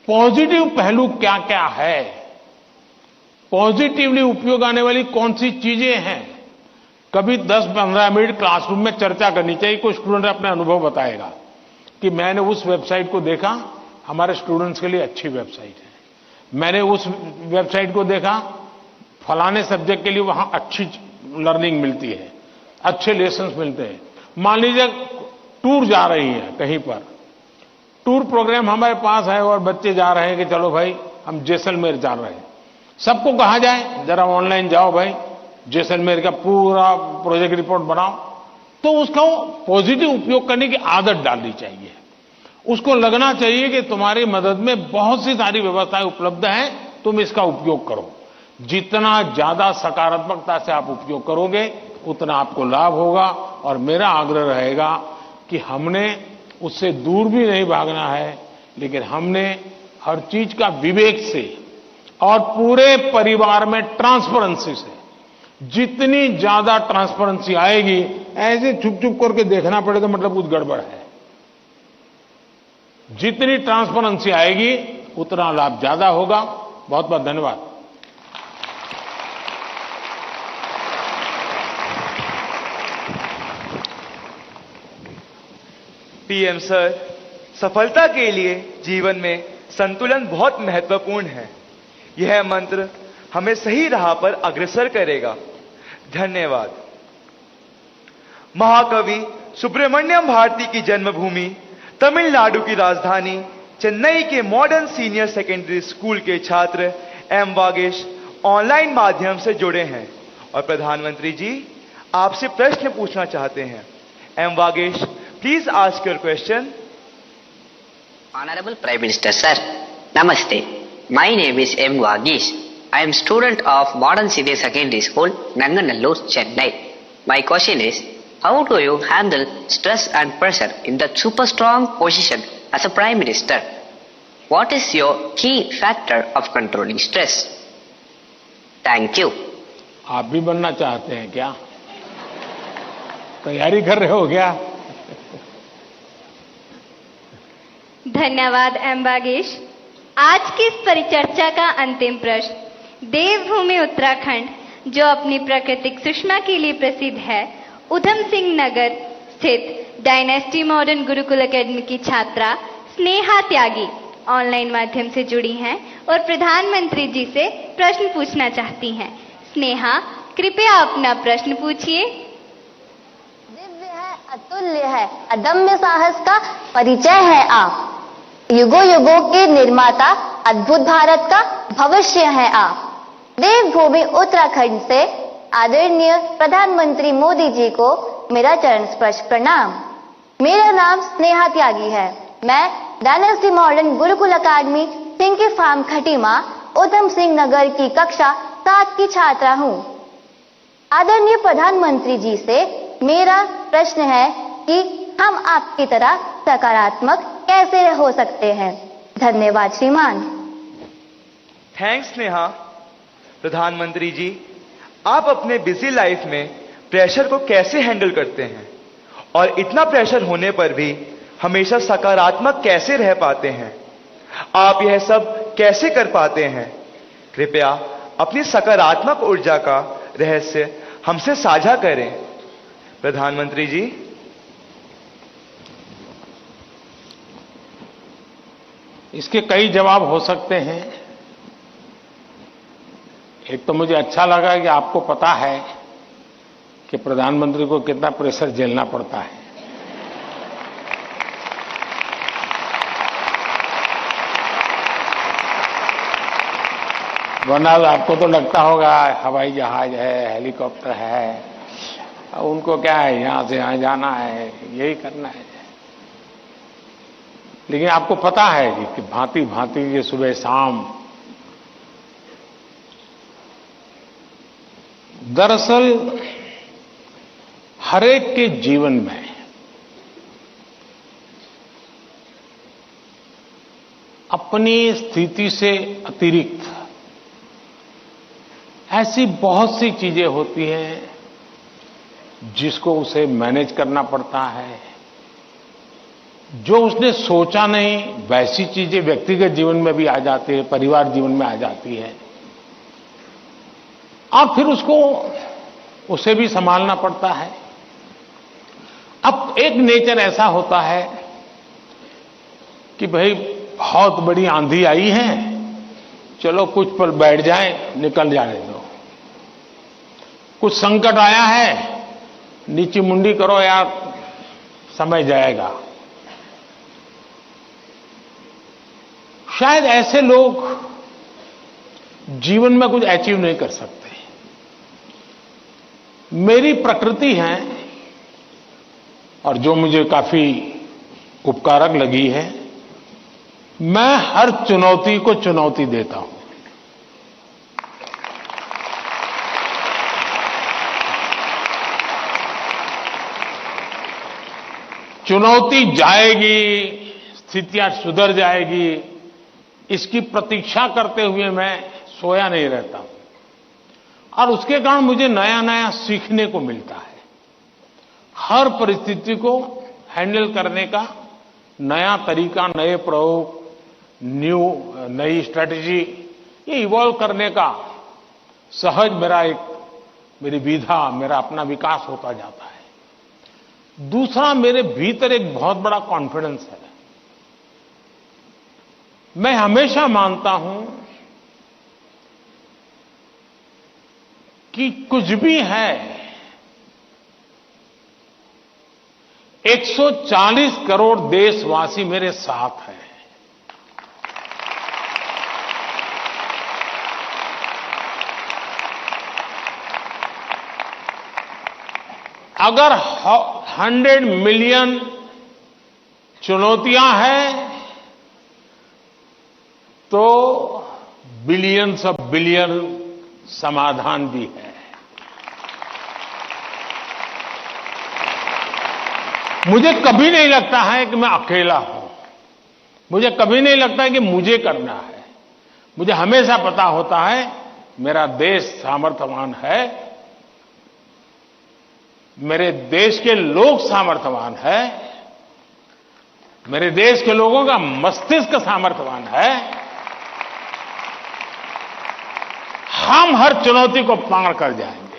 पॉजिटिव पहलू क्या क्या है, पॉजिटिवली उपयोग आने वाली कौन सी चीजें हैं, कभी 10-15 मिनट क्लासरूम में चर्चा करनी चाहिए। कोई स्टूडेंट अपना अनुभव बताएगा कि मैंने उस वेबसाइट को देखा, हमारे स्टूडेंट्स के लिए अच्छी वेबसाइट है, मैंने उस वेबसाइट को देखा, फलाने सब्जेक्ट के लिए वहां अच्छी लर्निंग मिलती है, अच्छे लेसन्स मिलते हैं। मान लीजिए टूर जा रही है कहीं पर, टूर प्रोग्राम हमारे पास है और बच्चे जा रहे हैं कि चलो भाई हम जैसलमेर जा रहे हैं, सबको कहा जाए जरा ऑनलाइन जाओ भाई, जैसलमेर का पूरा प्रोजेक्ट रिपोर्ट बनाओ, तो उसका पॉजिटिव उपयोग करने की आदत डालनी चाहिए। उसको लगना चाहिए कि तुम्हारी मदद में बहुत सी सारी व्यवस्थाएं उपलब्ध हैं, तुम इसका उपयोग करो। जितना ज्यादा सकारात्मकता से आप उपयोग करोगे उतना आपको लाभ होगा। और मेरा आग्रह रहेगा कि हमने उससे दूर भी नहीं भागना है, लेकिन हमने हर चीज का विवेक से और पूरे परिवार में ट्रांसपेरेंसी से, जितनी ज्यादा ट्रांसपेरेंसी आएगी, ऐसे चुप चुप करके देखना पड़े तो मतलब कुछ गड़बड़ है। जितनी ट्रांसपेरेंसी आएगी उतना लाभ ज्यादा होगा। बहुत बहुत धन्यवाद। पीएम सर, सफलता के लिए जीवन में संतुलन बहुत महत्वपूर्ण है। यह मंत्र हमें सही राह पर अग्रसर करेगा। धन्यवाद। महाकवि सुब्रमण्यम भारती की जन्मभूमि तमिलनाडु की राजधानी चेन्नई के मॉडर्न सीनियर सेकेंडरी स्कूल के छात्र एम वागेश ऑनलाइन माध्यम से जुड़े हैं और प्रधानमंत्री जी आपसे प्रश्न पूछना चाहते हैं। M Vagesh, please ask your question. Honorable Prime Minister Sir, Namaste. My name is M. Vagesh. I am student of Modern Senior Secondary School, Nanganallur, Chennai. My question is, how do you handle stress and pressure in the super strong position as a Prime Minister? What is your key factor of controlling stress? Thank you. आप भी बनना चाहते हैं क्या? तैयारी कर रहे हो क्या? धन्यवाद एम वागेश। आज की इस परिचर्चा का अंतिम प्रश्न देवभूमि उत्तराखंड, जो अपनी प्राकृतिक सुषमा के लिए प्रसिद्ध है, उधम सिंह नगर स्थित डायनेस्टी मॉडर्न गुरुकुल एकेडमी की छात्रा स्नेहा त्यागी ऑनलाइन माध्यम से जुड़ी हैं और प्रधानमंत्री जी से प्रश्न पूछना चाहती हैं। स्नेहा, कृपया अपना प्रश्न पूछिए। दिव्य है, अतुल्य है, अदम्य साहस का परिचय है आप। युगों युगों के निर्माता, अद्भुत भारत का भविष्य है आप। देवभूमि उत्तराखंड से आदरणीय प्रधानमंत्री मोदी जी को मेरा चरण स्पर्श प्रणाम। मेरा नाम स्नेहा त्यागी है। मैं डायनेस्टी मॉडर्न गुरुकुल अकादमी सिंकी फार्म खटीमा उधम सिंह नगर की कक्षा 7 की छात्रा हूँ। आदरणीय प्रधानमंत्री जी से मेरा प्रश्न है कि हम आपकी तरह सकारात्मक कैसे हो सकते हैं। धन्यवाद श्रीमान। थैंक्स नेहा। प्रधानमंत्री जी, आप अपने बिजी लाइफ में प्रेशर को कैसे हैंडल करते हैं और इतना प्रेशर होने पर भी हमेशा सकारात्मक कैसे रह पाते हैं? आप यह सब कैसे कर पाते हैं? कृपया अपनी सकारात्मक ऊर्जा का रहस्य हमसे साझा करें। प्रधानमंत्री जी। इसके कई जवाब हो सकते हैं। एक तो मुझे अच्छा लगा कि आपको पता है कि प्रधानमंत्री को कितना प्रेशर झेलना पड़ता है। वरना आपको तो लगता होगा हवाई जहाज है, हेलीकॉप्टर है, उनको क्या है, यहां से यहां जाना है, यही करना है। लेकिन आपको पता है कि भांति भांति ये सुबह शाम, दरअसल हरेक के जीवन में अपनी स्थिति से अतिरिक्त ऐसी बहुत सी चीजें होती हैं जिसको उसे मैनेज करना पड़ता है। जो उसने सोचा नहीं वैसी चीजें व्यक्तिगत जीवन में भी आ जाती है, परिवार जीवन में आ जाती है, और फिर उसे भी संभालना पड़ता है। अब एक नेचर ऐसा होता है कि भाई बहुत बड़ी आंधी आई है, चलो कुछ पल बैठ जाए, निकल जाने दो। कुछ संकट आया है, नीची मुंडी करो यार, समय जाएगा। शायद ऐसे लोग जीवन में कुछ अचीव नहीं कर सकते। मेरी प्रकृति है और जो मुझे काफी उपकारक लगी है, मैं हर चुनौती को चुनौती देता हूं। चुनौती जाएगी, स्थितियां सुधर जाएगी, इसकी प्रतीक्षा करते हुए मैं सोया नहीं रहता और उसके कारण मुझे नया नया सीखने को मिलता है। हर परिस्थिति को हैंडल करने का नया तरीका, नए प्रयोग, नई स्ट्रेटजी, ये इवॉल्व करने का सहज मेरी विधा, मेरा अपना विकास होता जाता है। दूसरा, मेरे भीतर एक बहुत बड़ा कॉन्फिडेंस है। मैं हमेशा मानता हूं कि कुछ भी है, 140 करोड़ देशवासी मेरे साथ हैं। अगर 100 मिलियन चुनौतियां हैं तो बिलियंस ऑफ बिलियन समाधान भी है। मुझे कभी नहीं लगता है कि मैं अकेला हूं। मुझे कभी नहीं लगता है कि मुझे करना है। मुझे हमेशा पता होता है मेरा देश सामर्थ्यवान है, मेरे देश के लोग सामर्थ्यवान है, मेरे देश के लोगों का मस्तिष्क सामर्थ्यवान है। हम हर चुनौती को पार कर जाएंगे।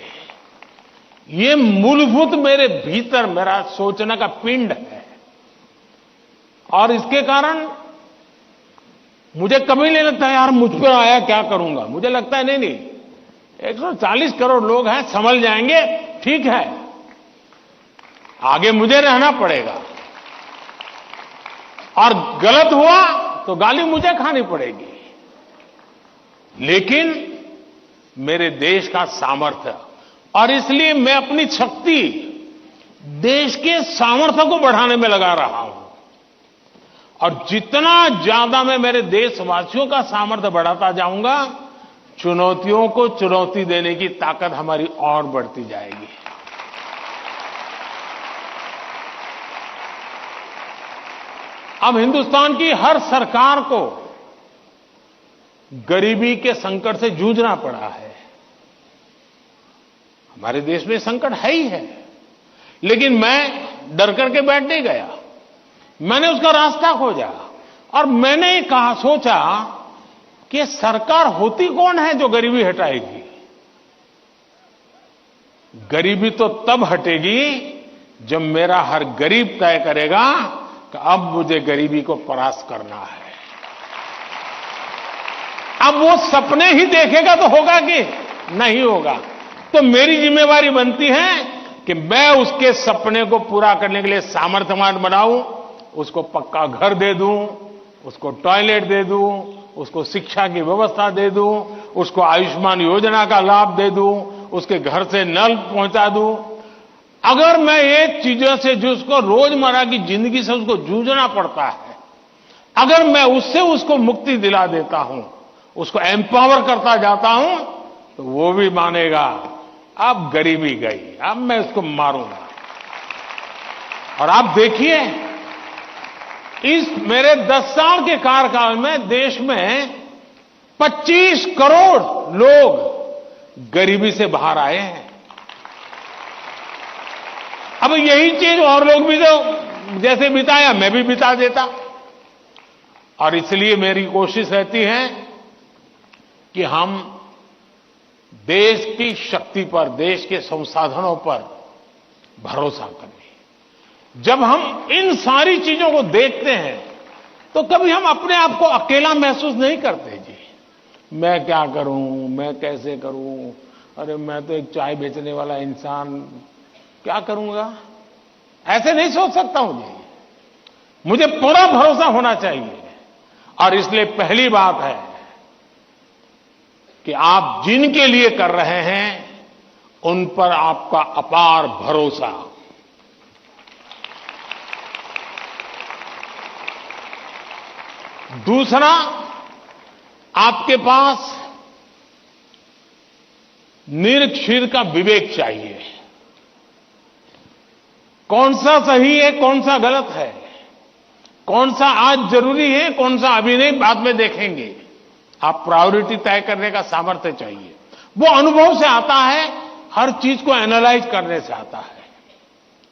ये मूलभूत मेरे भीतर मेरा सोचने का पिंड है और इसके कारण मुझे कभी नहीं लगता यार मुझ पर आया क्या करूंगा, मुझे लगता है नहीं 140 करोड़ लोग हैं, संभल जाएंगे, ठीक है, आगे मुझे रहना पड़ेगा और गलत हुआ तो गाली मुझे खानी पड़ेगी, लेकिन मेरे देश का सामर्थ्य, और इसलिए मैं अपनी शक्ति देश के सामर्थ्य को बढ़ाने में लगा रहा हूं। और जितना ज्यादा मैं मेरे देशवासियों का सामर्थ्य बढ़ाता जाऊंगा, चुनौतियों को चुनौती देने की ताकत हमारी और बढ़ती जाएगी। अब हिंदुस्तान की हर सरकार को गरीबी के संकट से जूझना पड़ा है। हमारे देश में संकट है ही है, लेकिन मैं डर करके बैठ नहीं गया, मैंने उसका रास्ता खोजा और मैंने कहा, सोचा कि सरकार होती कौन है जो गरीबी हटाएगी। गरीबी तो तब हटेगी जब मेरा हर गरीब तय करेगा कि अब मुझे गरीबी को परास्त करना है। अब वो सपने ही देखेगा तो होगा कि नहीं होगा, तो मेरी जिम्मेवारी बनती है कि मैं उसके सपने को पूरा करने के लिए सामर्थ्यवान बनाऊं, उसको पक्का घर दे दूं, उसको टॉयलेट दे दूं, उसको शिक्षा की व्यवस्था दे दूं, उसको आयुष्मान योजना का लाभ दे दूं, उसके घर से नल पहुंचा दूं। अगर मैं ये चीजों से जिसको रोजमर्रा की जिंदगी से उसको जूझना पड़ता है, अगर मैं उससे उसको मुक्ति दिला देता हूं, उसको एम्पावर करता जाता हूं, तो वो भी मानेगा अब गरीबी गई, अब मैं उसको मारूंगा। और आप देखिए, इस मेरे 10 साल के कार्यकाल में देश में 25 करोड़ लोग गरीबी से बाहर आए हैं। अब यही चीज और लोग भी तो जैसे बिताया मैं भी बिता देता, और इसलिए मेरी कोशिश रहती है कि हम देश की शक्ति पर, देश के संसाधनों पर भरोसा करें। जब हम इन सारी चीजों को देखते हैं तो कभी हम अपने आप को अकेला महसूस नहीं करते। जी मैं क्या करूं, मैं कैसे करूं, अरे मैं तो एक चाय बेचने वाला इंसान, क्या करूंगा, ऐसे नहीं सोच सकता हूं। जी मुझे पूरा भरोसा होना चाहिए, और इसलिए पहली बात है कि आप जिनके लिए कर रहे हैं उन पर आपका अपार भरोसा। दूसरा, आपके पास निरक्षीर का विवेक चाहिए, कौन सा सही है, कौन सा गलत है, कौन सा आज जरूरी है, कौन सा अभी नहीं, बाद में देखेंगे। आप प्रायोरिटी तय करने का सामर्थ्य चाहिए। वो अनुभव से आता है, हर चीज को एनालाइज करने से आता है।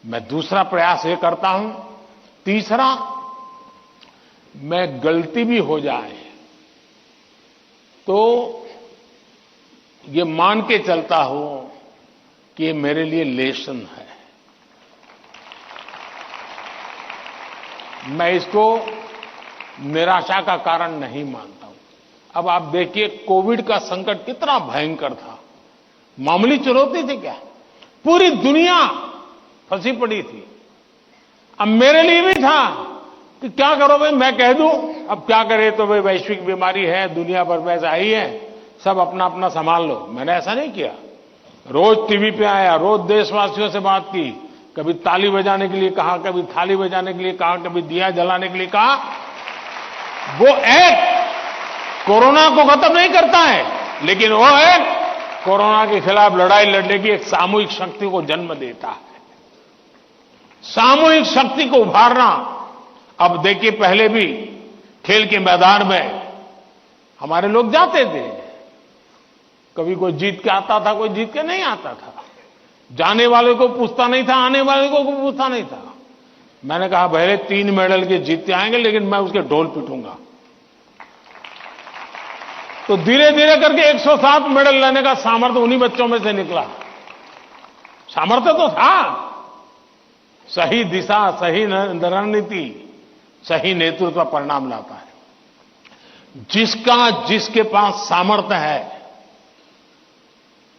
मैं दूसरा प्रयास ये करता हूं। तीसरा, मैं गलती भी हो जाए तो ये मान के चलता हूं कि ये मेरे लिए लेसन है। मैं इसको निराशा का कारण नहीं मानता हूं। अब आप देखिए, कोविड का संकट कितना भयंकर था, मामूली चुनौती थी क्या, पूरी दुनिया फंसी पड़ी थी। अब मेरे लिए भी था कि क्या करो भाई, मैं कह दूं, अब क्या करे, तो भाई वैश्विक बीमारी है, दुनिया भर में ऐसा ही है, सब अपना अपना संभाल लो। मैंने ऐसा नहीं किया, रोज टीवी पे आया, रोज देशवासियों से बात की, कभी ताली बजाने के लिए कहा, कभी थाली बजाने के लिए कहा, कभी दिया जलाने के लिए कहा। वो एक कोरोना को खत्म नहीं करता है, लेकिन वो एक कोरोना के खिलाफ लड़ाई लड़ने की एक सामूहिक शक्ति को जन्म देता है। सामूहिक शक्ति को उभारना। अब देखिए, पहले भी खेल के मैदान में हमारे लोग जाते थे, कभी कोई जीत के आता था, कोई जीत के नहीं आता था, जाने वाले को पूछता नहीं था, आने वाले को पूछता नहीं था। मैंने कहा पहले 3 मेडल के जीतते आएंगे, लेकिन मैं उसके ढोल पीटूंगा। तो धीरे धीरे करके 107 मेडल लेने का सामर्थ्य उन्हीं बच्चों में से निकला। सामर्थ्य तो था, सही दिशा, सही रणनीति, सही नेतृत्व परिणाम लाता है। जिसके पास सामर्थ्य है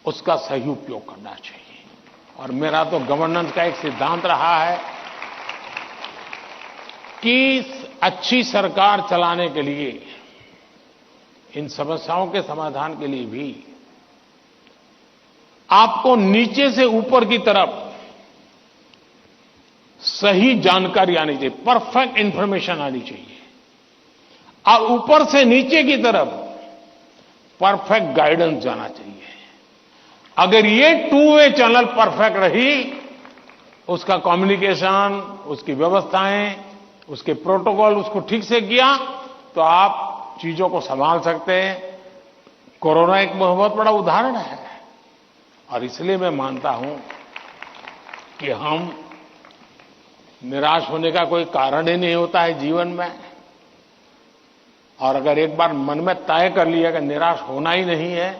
उसका सही उपयोग करना चाहिए। और मेरा तो गवर्नेंस का एक सिद्धांत रहा है कि अच्छी सरकार चलाने के लिए, इन समस्याओं के समाधान के लिए भी आपको नीचे से ऊपर की तरफ सही जानकारी आनी चाहिए, परफेक्ट इंफॉर्मेशन आनी चाहिए, और ऊपर से नीचे की तरफ परफेक्ट गाइडेंस जाना चाहिए। अगर ये टू वे चैनल परफेक्ट रही, उसका कम्युनिकेशन, उसकी व्यवस्थाएं, उसके प्रोटोकॉल उसको ठीक से किया तो आप चीजों को संभाल सकते हैं। कोरोना एक बहुत बड़ा उदाहरण है, और इसलिए मैं मानता हूं कि हम निराश होने का कोई कारण ही नहीं होता है जीवन में। और अगर एक बार मन में तय कर लिया कि निराश होना ही नहीं है,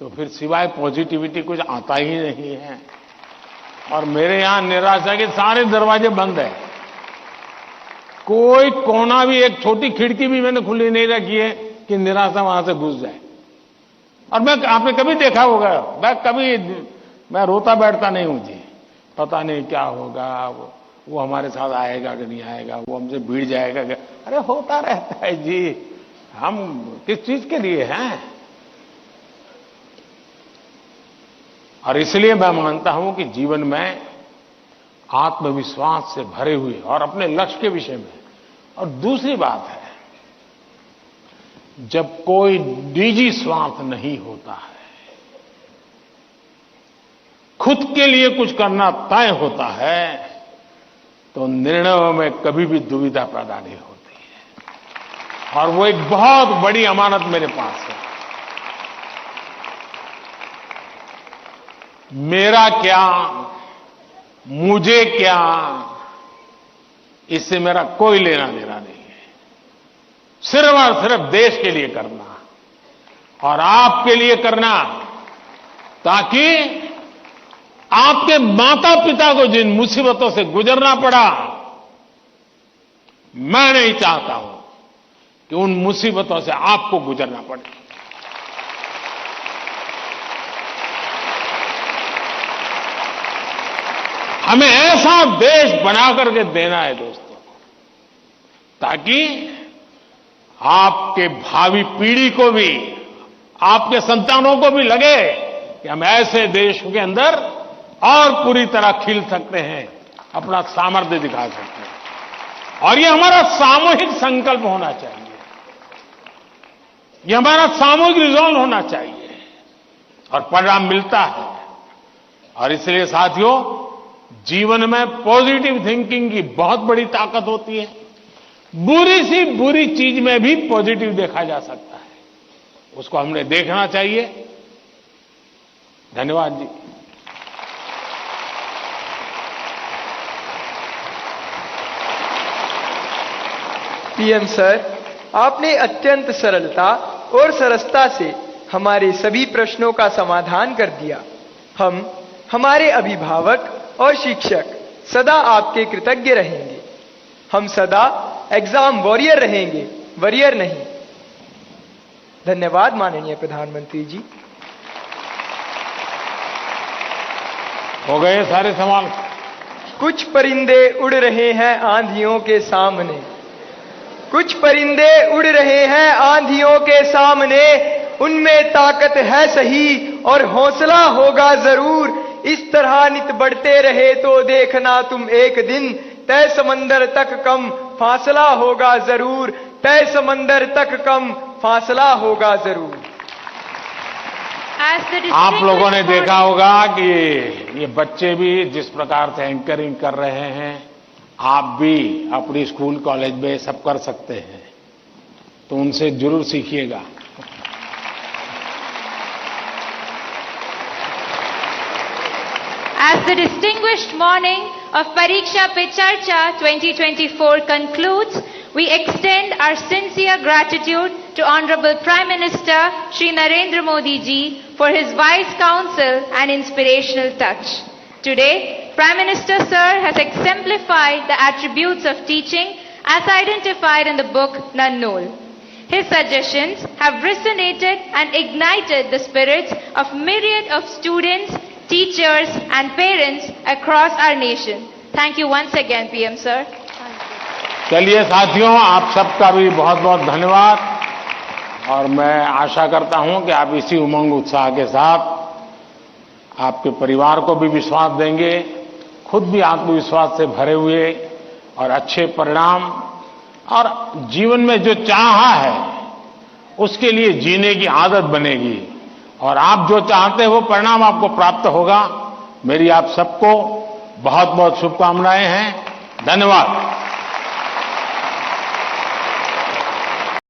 तो फिर सिवाय पॉजिटिविटी कुछ आता ही नहीं है। और मेरे यहां निराशा के सारे दरवाजे बंद हैं, कोई कोना भी, एक छोटी खिड़की भी मैंने खुली नहीं रखी है कि निराशा वहां से घुस जाए। और आपने कभी देखा होगा, मैं रोता बैठता नहीं हूं जी, पता नहीं क्या होगा, वो हमारे साथ आएगा कि नहीं आएगा, वो हमसे भिड़ जाएगा क्या। अरे होता रहता है जी, हम किस चीज के लिए हैं। और इसलिए मैं मानता हूं कि जीवन में आत्मविश्वास से भरे हुए और अपने लक्ष्य के विषय में। और दूसरी बात है, जब कोई निजी स्वार्थ नहीं होता है, खुद के लिए कुछ करना तय होता है, तो निर्णयों में कभी भी दुविधा पैदा नहीं होती है। और वो एक बहुत बड़ी अमानत मेरे पास है। मेरा क्या, मुझे क्या, इससे मेरा कोई लेना देना नहीं है। सिर्फ और सिर्फ देश के लिए करना और आपके लिए करना, ताकि आपके माता पिता को जिन मुसीबतों से गुजरना पड़ा, मैं नहीं चाहता हूं कि उन मुसीबतों से आपको गुजरना पड़े। हमें ऐसा देश बना करके देना है दोस्तों, ताकि आपके भावी पीढ़ी को भी, आपके संतानों को भी लगे कि हम ऐसे देश के अंदर और पूरी तरह खिल सकते हैं, अपना सामर्थ्य दिखा सकते हैं। और ये हमारा सामूहिक संकल्प होना चाहिए, ये हमारा सामूहिक रिजॉल्व होना चाहिए, और परिणाम मिलता है। और इसलिए साथियों, जीवन में पॉजिटिव थिंकिंग की बहुत बड़ी ताकत होती है। बुरी सी बुरी चीज में भी पॉजिटिव देखा जा सकता है, उसको हमने देखना चाहिए। धन्यवाद जी। पीएम सर, आपने अत्यंत सरलता और सरसता से हमारे सभी प्रश्नों का समाधान कर दिया। हम, हमारे अभिभावक और शिक्षक सदा आपके कृतज्ञ रहेंगे। हम सदा एग्जाम वॉरियर रहेंगे, वरियर नहीं। धन्यवाद माननीय प्रधानमंत्री जी। हो गए सारे सवाल। कुछ परिंदे उड़ रहे हैं आंधियों के सामने, कुछ परिंदे उड़ रहे हैं आंधियों के सामने, उनमें ताकत है सही और हौसला होगा जरूर। इस तरह नित बढ़ते रहे तो देखना तुम एक दिन, तय समंदर तक कम फासला होगा जरूर, तय समंदर तक कम फासला होगा जरूर। आप लोगों ने देखा होगा कि ये बच्चे भी जिस प्रकार से एंकरिंग कर रहे हैं, आप भी अपनी स्कूल कॉलेज में सब कर सकते हैं, तो उनसे जरूर सीखिएगा। As the distinguished morning of Pariksha Pe Charcha 2024 concludes, we extend our sincere gratitude to Honorable Prime Minister Shri Narendra Modi ji for his wise counsel and inspirational touch. Today, Prime Minister Sir has exemplified the attributes of teaching as identified in the book Nannol. His suggestions have resonated and ignited the spirits of myriad of students, teachers and parents across our nation. Thank you once again, PM sir. चलिए साथियों, आप सबका भी बहुत बहुत धन्यवाद और मैं आशा करता हूं कि आप इसी उमंग उत्साह के साथ आपके परिवार को भी विश्वास देंगे, खुद भी आत्मविश्वास से भरे हुए और अच्छे परिणाम और जीवन में जो चाहा है उसके लिए जीने की आदत बनेगी और आप जो चाहते हैं वो परिणाम आपको प्राप्त होगा। मेरी आप सबको बहुत बहुत शुभकामनाएं हैं। धन्यवाद।